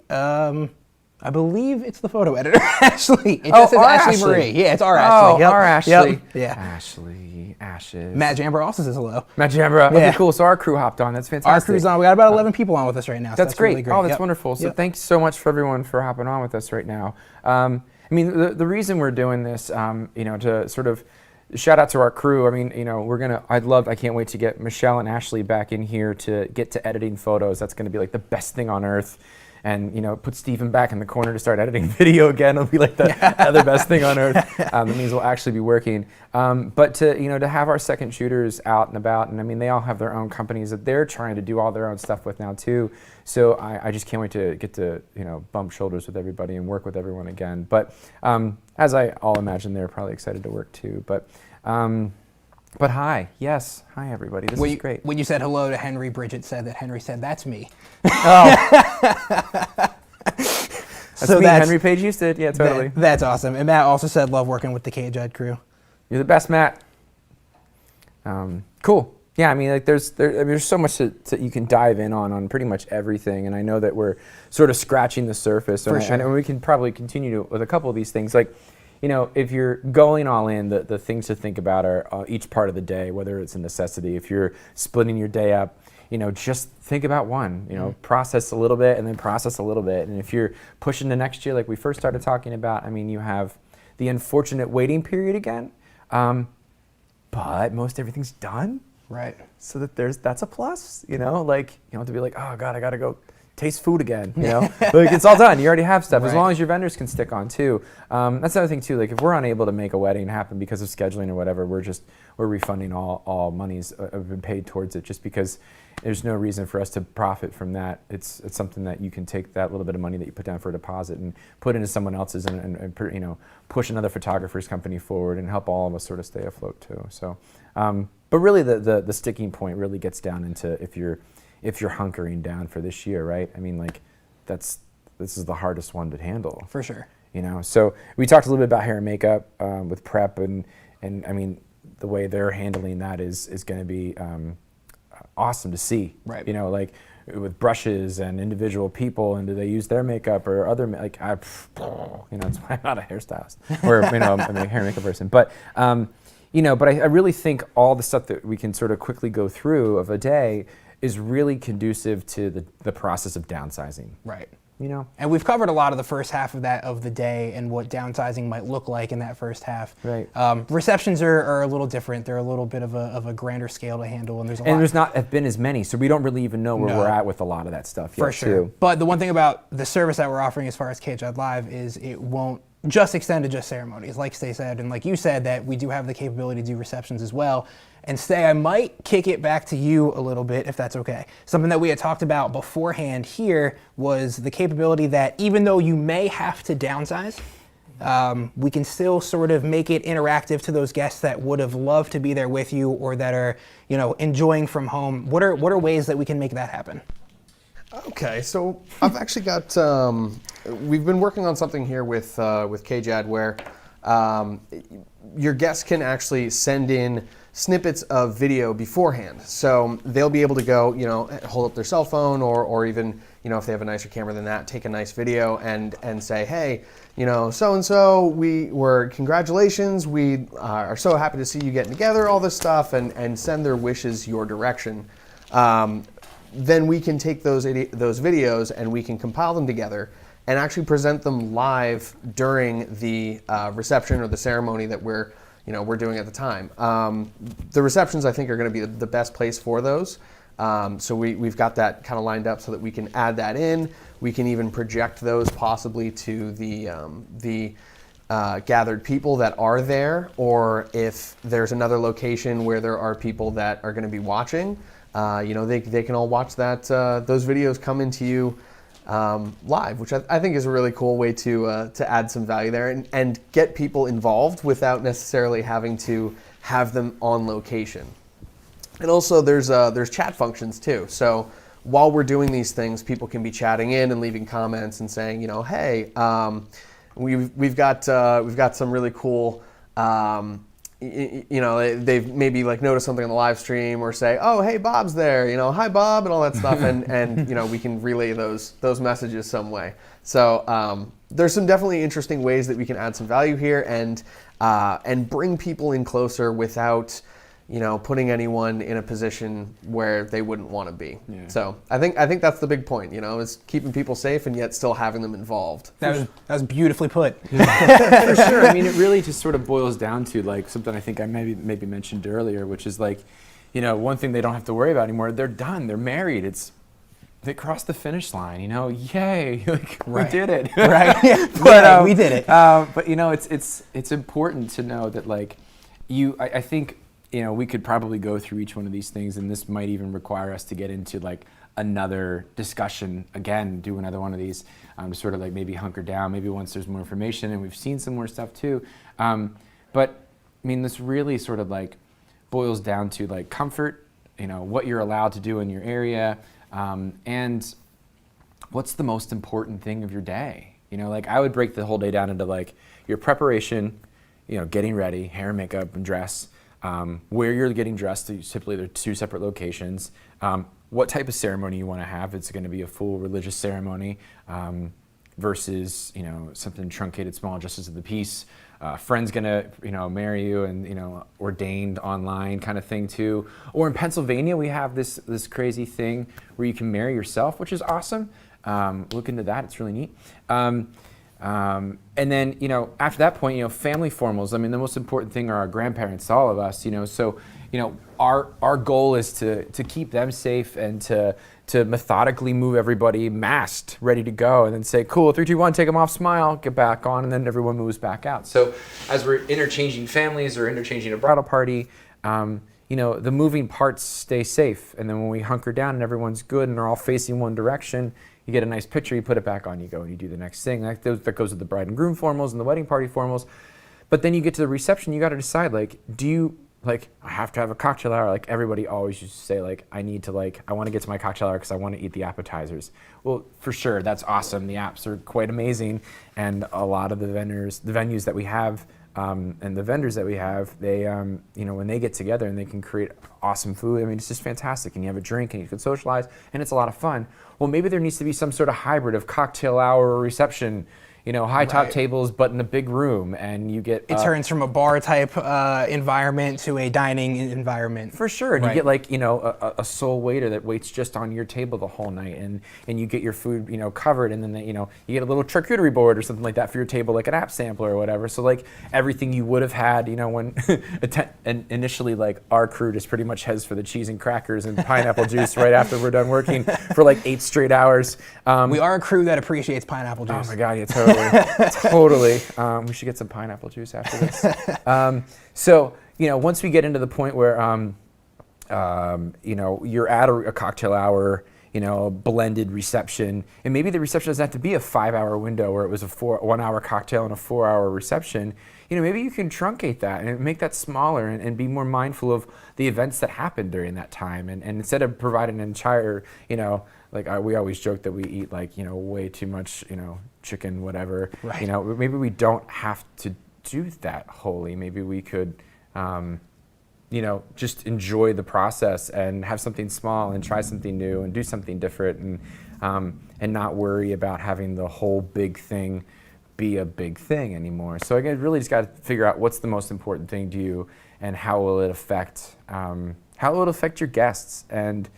I believe it's the photo editor, Ashley. It just says Ashley Marie. Yeah, it's our Ashley. Yep. Our Ashley. Yep. Yeah. Ashley, Ashes. Matt Jambra also says hello. Matt Jambra. Yeah. Okay, cool. So our crew hopped on. That's fantastic. Our crew's on. We got about 11 people on with us right now. So that's great. Really great. Oh, that's wonderful. So thanks so much for everyone for hopping on with us right now. I mean, the reason we're doing this, to sort of shout out to our crew. I mean, I can't wait to get Michelle and Ashley back in here to get to editing photos. That's going to be like the best thing on earth. And put Stephen back in the corner to start editing video again. It'll be like the other best thing on earth. That means we'll actually be working. But to have our second shooters out and about, and I mean they all have their own companies that they're trying to do all their own stuff with now too. So I just can't wait to get to bump shoulders with everybody and work with everyone again. But as I all imagine, they're probably excited to work too. But hi, yes, hi everybody. This is great. When you said hello to Henry, Bridget said that Henry said, "That's me." Oh, that's me. Henry Page Houston. Yeah, totally. That's awesome. And Matt also said, "Love working with the KJAD crew." You're the best, Matt. Cool. Yeah, I mean, like there's so much that you can dive in on pretty much everything, and I know that we're sort of scratching the surface. For sure. And we can probably continue with a couple of these things, like. If you're going all in, the things to think about are each part of the day, whether it's a necessity. If you're splitting your day up, just think about one, process a little bit and then process a little bit. And if you're pushing to next year, like we first started talking about, I mean, you have the unfortunate waiting period again, but most everything's done. Right. So that's a plus, like, you don't have to be like, oh God, I got to go taste food again, like it's all done. You already have stuff. As long as your vendors can stick on too. That's another thing too. Like if we're unable to make a wedding happen because of scheduling or whatever, we're refunding all monies have been paid towards it, just because there's no reason for us to profit from that. It's something that you can take that little bit of money that you put down for a deposit and put into someone else's and push another photographer's company forward and help all of us sort of stay afloat too. So, but really the sticking point really gets down into if you're hunkering down for this year, right? I mean, like, this is the hardest one to handle. For sure. So we talked a little bit about hair and makeup with prep, and I mean, the way they're handling that is going to be awesome to see. Right. Like with brushes and individual people, and do they use their makeup or other, it's why I'm not a hairstylist or, I'm a hair and makeup person. But, but I really think all the stuff that we can sort of quickly go through of a day is really conducive to the process of downsizing. Right. And we've covered a lot of the first half of the day and what downsizing might look like in that first half. Right. Receptions are a little different. They're a little bit of a grander scale to handle, and there's not have been as many, so we don't really even know where we're at with a lot of that stuff yet. For sure. Too. But the one thing about the service that we're offering as far as KJAD Live is it won't just extend to just ceremonies. Like Stay said, and like you said, that we do have the capability to do receptions as well. And Stay, I might kick it back to you a little bit, if that's okay. Something that we had talked about beforehand here was the capability that even though you may have to downsize, we can still sort of make it interactive to those guests that would have loved to be there with you or that are, enjoying from home. What are ways that we can make that happen? Okay, so I've actually got, we've been working on something here with KJAD where your guests can actually send in snippets of video beforehand. So they'll be able to go, hold up their cell phone or even, if they have a nicer camera than that, take a nice video and say, hey, so-and-so, congratulations, we are so happy to see you getting together, all this stuff, and send their wishes your direction. Then we can take those videos and we can compile them together and actually present them live during the reception or the ceremony that we're doing at the time. The receptions, I think, are going to be the best place for those. So we've got that kind of lined up so that we can add that in. We can even project those possibly to the gathered people that are there, or if there's another location where there are people that are going to be watching, they can all watch that those videos come into you live, which I think is a really cool way to add some value there and get people involved without necessarily having to have them on location. And also there's chat functions too. So while we're doing these things, people can be chatting in and leaving comments and saying, you know, hey, we've got some really cool, you know, they've maybe like noticed something on the live stream or say, oh, hey, Bob's there, you know, hi Bob, and all that stuff, and you know, we can relay those messages some way. So there's some definitely interesting ways that we can add some value here and bring people in closer without, you know, putting anyone in a position where they wouldn't want to be. Yeah. So I think that's the big point, you know, is keeping people safe and yet still having them involved. That was beautifully put. For sure. I mean, it really just sort of boils down to like something I think I maybe mentioned earlier, which is like, you know, one thing they don't have to worry about anymore. They're done. They're married. They crossed the finish line, you know, yay, like we did it. Right. Yeah. But we did it. But you know, it's important to know that like I think, you know, we could probably go through each one of these things, and this might even require us to get into like another discussion again, do another one of these, to sort of like maybe hunker down, maybe once there's more information and we've seen some more stuff too. But I mean, this really sort of like boils down to like comfort, you know, what you're allowed to do in your area, and what's the most important thing of your day. You know, like I would break the whole day down into like your preparation, you know, getting ready, hair, makeup, and dress. Where you're getting dressed, typically they're two separate locations. What type of ceremony you want to have. It's going to be a full religious ceremony versus, you know, something truncated, small, justice of the peace. Friend's going to, you know, marry you and, you know, ordained online kind of thing too. Or in Pennsylvania, we have this crazy thing where you can marry yourself, which is awesome. Look into that. It's really neat. And then, you know, after that point, you know, family formals. I mean, the most important thing are our grandparents, all of us, you know. So, you know, our goal is to keep them safe and to methodically move everybody masked, ready to go, and then say, cool, 3, 2, 1, take them off, smile, get back on, and then everyone moves back out. So as we're interchanging families or interchanging a bridal party, you know, the moving parts stay safe. And then when we hunker down and everyone's good and they're all facing one direction, you get a nice picture, you put it back on, you go and you do the next thing. That goes with the bride and groom formals and the wedding party formals. But then you get to the reception, you got to decide, like, do you, like, I have to have a cocktail hour? Like, everybody always used to say, like, I want to get to my cocktail hour because I want to eat the appetizers. Well, for sure, that's awesome. The apps are quite amazing. And a lot of the venues that we have, and the vendors that we have, they, you know, when they get together and they can create awesome food, I mean, it's just fantastic. And you have a drink and you can socialize and it's a lot of fun. Well, maybe there needs to be some sort of hybrid of cocktail hour or reception, you know, high top tables, but in a big room, and you get... It turns from a bar type environment to a dining environment. For sure, and you get like, you know, a sole waiter that waits just on your table the whole night, and you get your food, you know, covered, and then, you know, you get a little charcuterie board or something like that for your table, like an app sampler or whatever. So like everything you would have had, you know, when and initially, like, our crew just pretty much heads for the cheese and crackers and pineapple juice right after we're done working for like 8 straight hours. We are a crew that appreciates pineapple juice. Oh my God, yeah, totally. Totally. We should get some pineapple juice after this. So, you know, once we get into the point where, you know, you're at a cocktail hour, you know, a blended reception, and maybe the reception doesn't have to be a 5-hour window where it was a 1-hour cocktail and a 4-hour reception. You know, maybe you can truncate that and make that smaller and be more mindful of the events that happen during that time. And instead of providing an entire, you know, like we always joke that we eat, like, you know, way too much, you know, chicken, whatever. Right. You know, maybe we don't have to do that wholly. Maybe we could, you know, just enjoy the process and have something small and try something new and do something different, and not worry about having the whole big thing be a big thing anymore. So again, really just got to figure out what's the most important thing to you and how will it affect your guests. And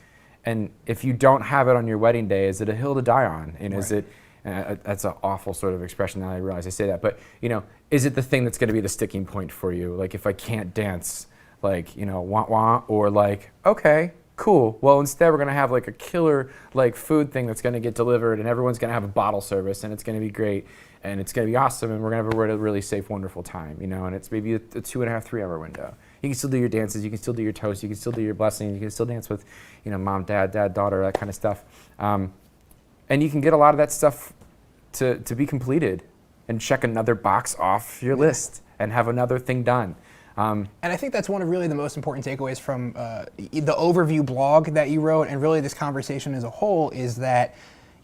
if you don't have it on your wedding day, is it a hill to die on? And is it, that's an awful sort of expression now I realize I say that, but, you know, is it the thing that's going to be the sticking point for you? Like, if I can't dance, like, you know, wah, or like, okay, cool. Well, instead we're going to have like a killer like food thing that's going to get delivered, and everyone's going to have a bottle service, and it's going to be great, and it's going to be awesome, and we're going to have a really safe, wonderful time, you know, and it's maybe a 2.5, 3-hour window. You can still do your dances, you can still do your toast, you can still do your blessing, you can still dance with, you know, mom, dad, daughter, that kind of stuff. and you can get a lot of that stuff to be completed and check another box off your list and have another thing done. And I think that's one of really the most important takeaways from the overview blog that you wrote, and really this conversation as a whole, is that,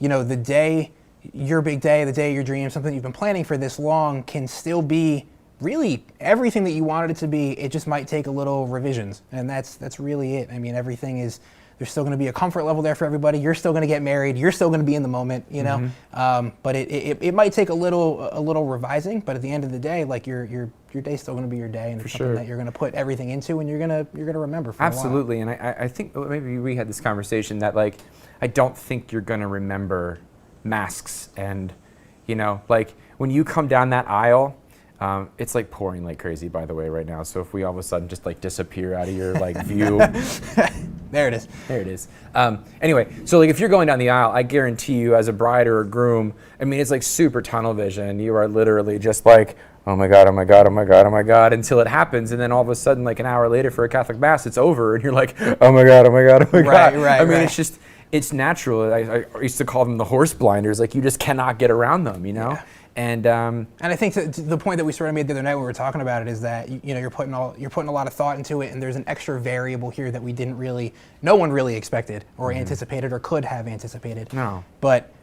the day, your big day, the day of your dream, something you've been planning for this long, can still be really everything that you wanted it to be. It just might take a little revisions, and that's really it. I mean, everything is, there's still going to be a comfort level there for everybody. You're still going to get married. You're still going to be in the moment, But it might take a little revising. But at the end of the day, like your day's still going to be your day, and it's something that you're going to put everything into, and you're going to remember for Absolutely. a while. And I think maybe we had this conversation that, like, I don't think you're going to remember masks, and like when you come down that aisle. It's like pouring like crazy, by the way, right now. So if we all of a sudden just like disappear out of your like view. There it is. There it is. Anyway, so like if you're going down the aisle, I guarantee you as a bride or a groom, I mean, it's like super tunnel vision. You are literally just like, oh my God, oh my God, oh my God, oh my God, until it happens. And then all of a sudden, like an hour later for a Catholic Mass, it's over. And you're like, oh my God, oh my God, oh my God. Right, I mean, it's just, it's natural. I used to call them the horse blinders. Like you just cannot get around them, Yeah. And I think the point that we sort of made the other night when we were talking about it is that you're putting a lot of thought into it, and there's an extra variable here that no one really expected or anticipated or could have anticipated. No. But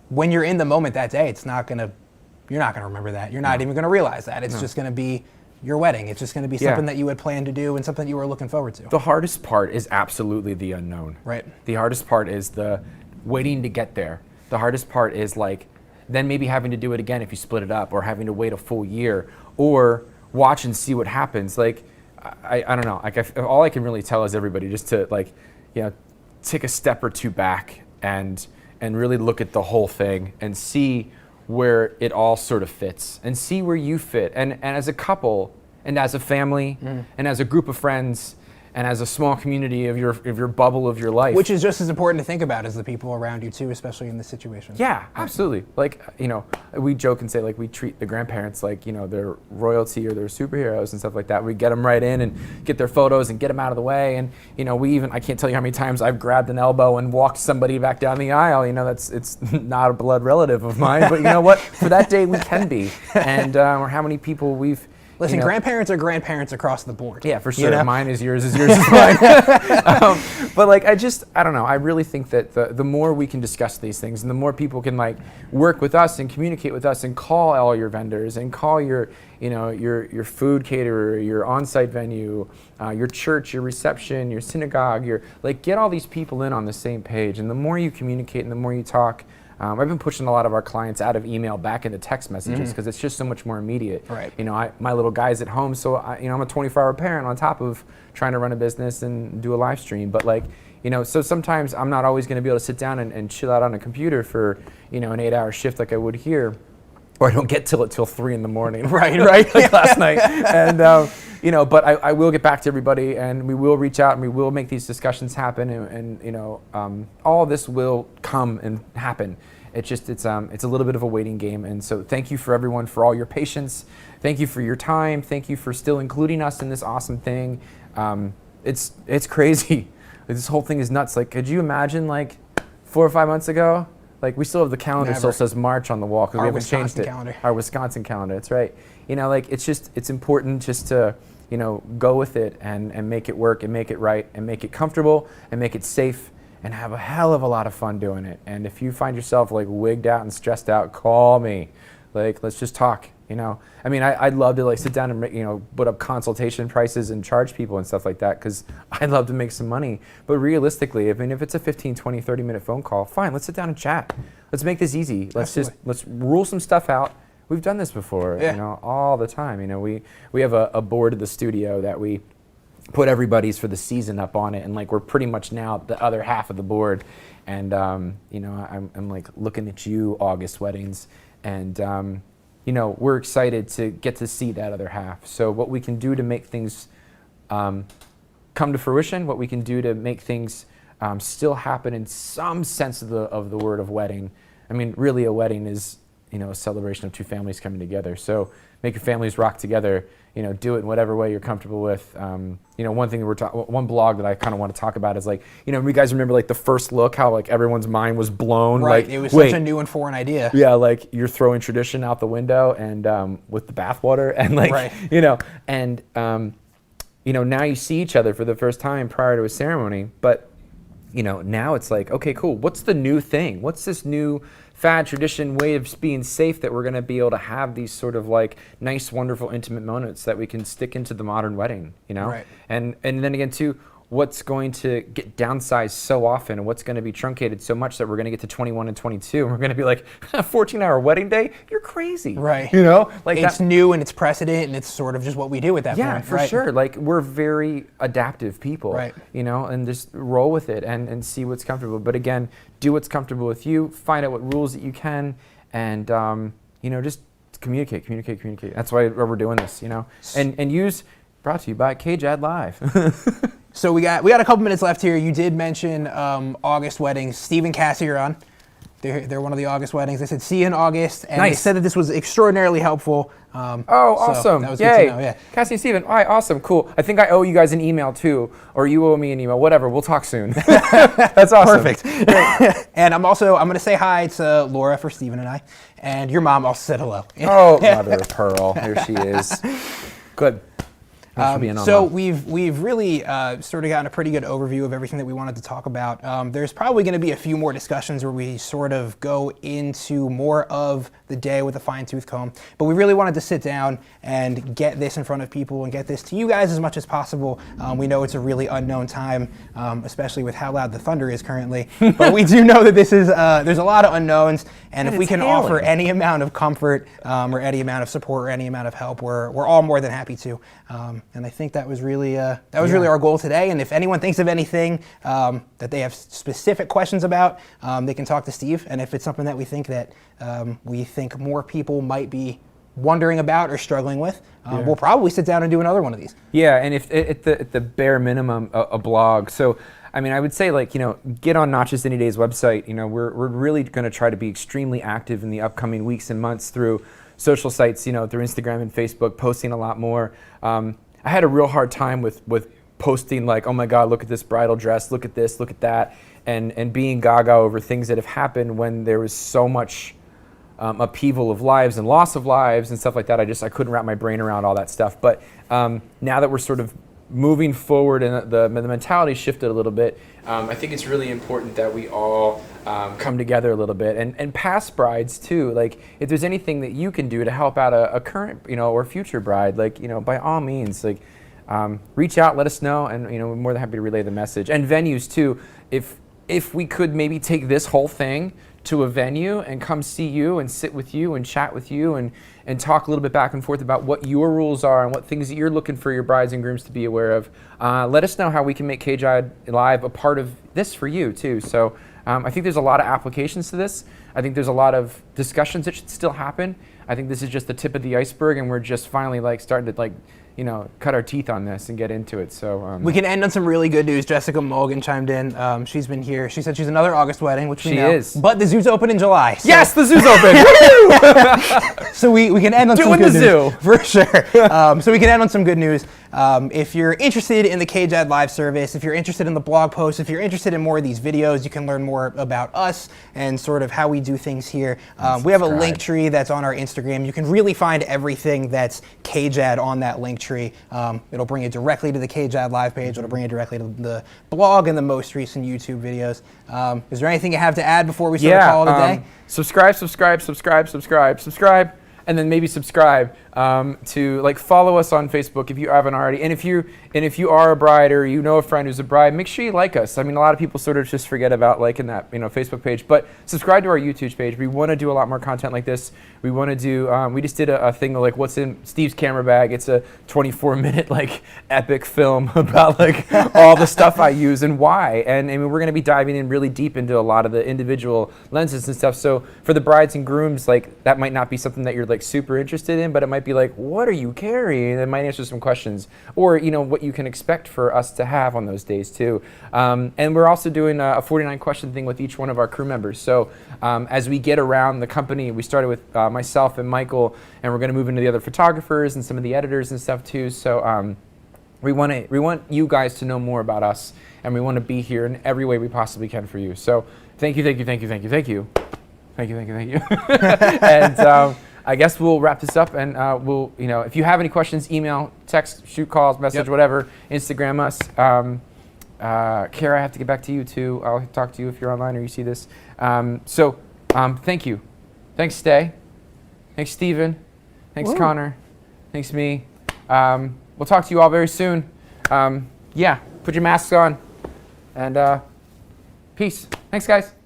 when you're in the moment that day, you're not gonna remember that. You're not even gonna realize that. It's just gonna be your wedding. It's just gonna be something that you had planned to do and something that you were looking forward to. The hardest part is absolutely the unknown. Right. The hardest part is the waiting to get there. The hardest part is like then maybe having to do it again if you split it up, or having to wait a full year, or watch and see what happens. Like, I don't know. Like, all I can really tell is everybody just to like, take a step or two back and really look at the whole thing and see where it all sort of fits, and see where you fit. And as a couple, and as a family, and as a group of friends, and as a small community of your bubble of your life. Which is just as important to think about as the people around you too, especially in this situation. Yeah, absolutely. Like, we joke and say like we treat the grandparents like, they're royalty or they're superheroes and stuff like that. We get them right in and get their photos and get them out of the way. And, I can't tell you how many times I've grabbed an elbow and walked somebody back down the aisle. It's not a blood relative of mine, but you know what? For that day we can be. And or how many people we've, listen, grandparents are grandparents across the board. Yeah, for sure. Mine is yours is mine. But like, I don't know. I really think that the more we can discuss these things, and the more people can like work with us and communicate with us and call all your vendors and call your food caterer, your on-site venue, your church, your reception, your synagogue, get all these people in on the same page. And the more you communicate and the more you talk, I've been pushing a lot of our clients out of email back into text messages because it's just so much more immediate. Right. My little guy's at home, so I'm a 24-hour parent on top of trying to run a business and do a live stream. But so sometimes I'm not always going to be able to sit down and chill out on a computer for an 8-hour shift like I would here, or I don't get till 3 in the morning. Right. Like last night. And but I will get back to everybody, and we will reach out, and we will make these discussions happen, and all of this will come and happen. It's a little bit of a waiting game, and so thank you for everyone for all your patience. Thank you for your time. Thank you for still including us in this awesome thing. It's crazy. This whole thing is nuts. Like, could you imagine 4 or 5 months ago? Like, we still have the calendar still says March on the wall because we haven't changed it. Our Wisconsin calendar. That's right. It's important just to go with it and make it work and make it right and make it comfortable and make it safe and have a hell of a lot of fun doing it. And if you find yourself wigged out and stressed out, call me. Let's just talk. I'd love to sit down and put up consultation prices and charge people and stuff like that, because I'd love to make some money. But realistically, if it's a 15, 20, 30-minute phone call, fine, let's sit down and chat. Let's make this easy. Let's rule some stuff out. We've done this before, all the time. We have a board of the studio that we put everybody's for the season up on it, and we're pretty much now the other half of the board. And I'm looking at you, August weddings, and we're excited to get to see that other half. So what we can do to make things come to fruition, what we can do to make things still happen in some sense of the word of wedding. Really, a wedding is a celebration of two families coming together. So make your families rock together. Do it in whatever way you're comfortable with. One thing one blog that I kind of want to talk about is like, you guys remember like the first look, how like everyone's mind was blown. Right. Like, it was such a new and foreign idea. Yeah, like you're throwing tradition out the window and with the bathwater and like, Right. and now you see each other for the first time prior to a ceremony, but now it's like, okay, cool. What's the new thing? What's this new fad, tradition, way of being safe that we're going to be able to have these sort of like nice, wonderful, intimate moments that we can stick into the modern wedding, Right. And then again, too, what's going to get downsized so often and what's going to be truncated so much that we're going to get to 21 and 22 and we're going to be like, 14-hour wedding day? You're crazy. Right. Like it's new and it's precedent and it's sort of just what we do at that point. Yeah, for right? sure. Like we're very adaptive people, Right. And just roll with it and see what's comfortable. But again, do what's comfortable with you, find out what rules that you can, and just communicate. That's why we're doing this, and use, brought to you by KJAD Live. So we got a couple minutes left here. You did mention August weddings. Steve and Cassie are on. They're one of the August weddings. They said see you in August, and Nice. they said that this was extraordinarily helpful. Oh, so awesome. that was Yay. good to know. Yeah. Cassie and Steven, all right, awesome, cool. I think I owe you guys an email too, or you owe me an email, whatever. We'll talk soon. That's awesome. Perfect. And I'm going to say hi to Laura for Steven and I, and your mom also said hello. Oh, mother of pearl. Here she is. Good. Thanks for being on. So we've really sort of gotten a pretty good overview of everything that we wanted to talk about. There's probably going to be a few more discussions where we sort of go into more of the day with a fine-tooth comb, but we really wanted to sit down and get this in front of people and get this to you guys as much as possible. We know it's a really unknown time, especially with how loud the thunder is currently, but we do know that this is there's a lot of unknowns, and if we can offer any amount of comfort or any amount of support or any amount of help, we're all more than happy to. And I think that was really really our goal today. And if anyone thinks of anything that they have specific questions about, they can talk to Steve. And if it's something that we think more people might be wondering about or struggling with, we'll probably sit down and do another one of these. Yeah, and if at the bare minimum, a blog. So, I mean, I would say get on Not Just Any Day's website. We're really going to try to be extremely active in the upcoming weeks and months through social sites, through Instagram and Facebook, posting a lot more. I had a real hard time with posting like, oh my God, look at this bridal dress, look at this, look at that, and being gaga over things that have happened when there was so much upheaval of lives and loss of lives and stuff like that. I couldn't wrap my brain around all that stuff. But now that we're sort of moving forward and the mentality shifted a little bit, I think it's really important that we all come together a little bit, and past brides too. Like if there's anything that you can do to help out a current or future bride, by all means, reach out, let us know, and we're more than happy to relay the message. And venues too. If we could maybe take this whole thing to a venue and come see you and sit with you and chat with you and talk a little bit back and forth about what your rules are and what things that you're looking for your brides and grooms to be aware of. Let us know how we can make KJAD Live a part of this for you too. So I think there's a lot of applications to this. I think there's a lot of discussions that should still happen. I think this is just the tip of the iceberg, and we're just finally starting to cut our teeth on this and get into it. So we can end on some really good news. Jessica Mulligan chimed in. She's been here. She said she's another August wedding, which we know. She is. But the zoo's open in July. So. Yes, the zoo's open. So we can end on some good news. Zoo. For sure. So we can end on some good news. If you're interested in the KJAD Live service, if you're interested in the blog post, if you're interested in more of these videos, you can learn more about us and sort of how we do things here. We have a link tree that's on our Instagram. You can really find everything that's KJAD on that link tree. It'll bring you directly to the KJAD Live page. It'll bring you directly to the blog and the most recent YouTube videos. Is there anything you have to add before we sort of call it a day? Subscribe, and then maybe subscribe to follow us on Facebook if you haven't already. And if you are a bride or you know a friend who's a bride, make sure you like us. I mean, a lot of people sort of just forget about liking that Facebook page, but subscribe to our YouTube page. We want to do a lot more content like this. We want to do. We just did a thing like what's in Steve's camera bag. It's a 24-minute epic film about all the stuff I use and why. And we're going to be diving in really deep into a lot of the individual lenses and stuff. So for the brides and grooms, that might not be something that you're like super interested in, but it might be like, what are you carrying? And it might answer some questions, or what you can expect for us to have on those days too. And we're also doing a 49 question thing with each one of our crew members. So as we get around the company, we started with myself and Michael, and we're going to move into the other photographers and some of the editors and stuff too. So we want you guys to know more about us, and we want to be here in every way we possibly can for you. So thank you. And I guess we'll wrap this up, and we'll, if you have any questions, email, text, shoot calls, message, whatever, Instagram us. Kara, I have to get back to you too. I'll talk to you if you're online or you see this. Thank you. Thanks, Stay. Thanks, Steven. Thanks, Connor. Thanks, me. We'll talk to you all very soon. Put your masks on, and peace. Thanks, guys.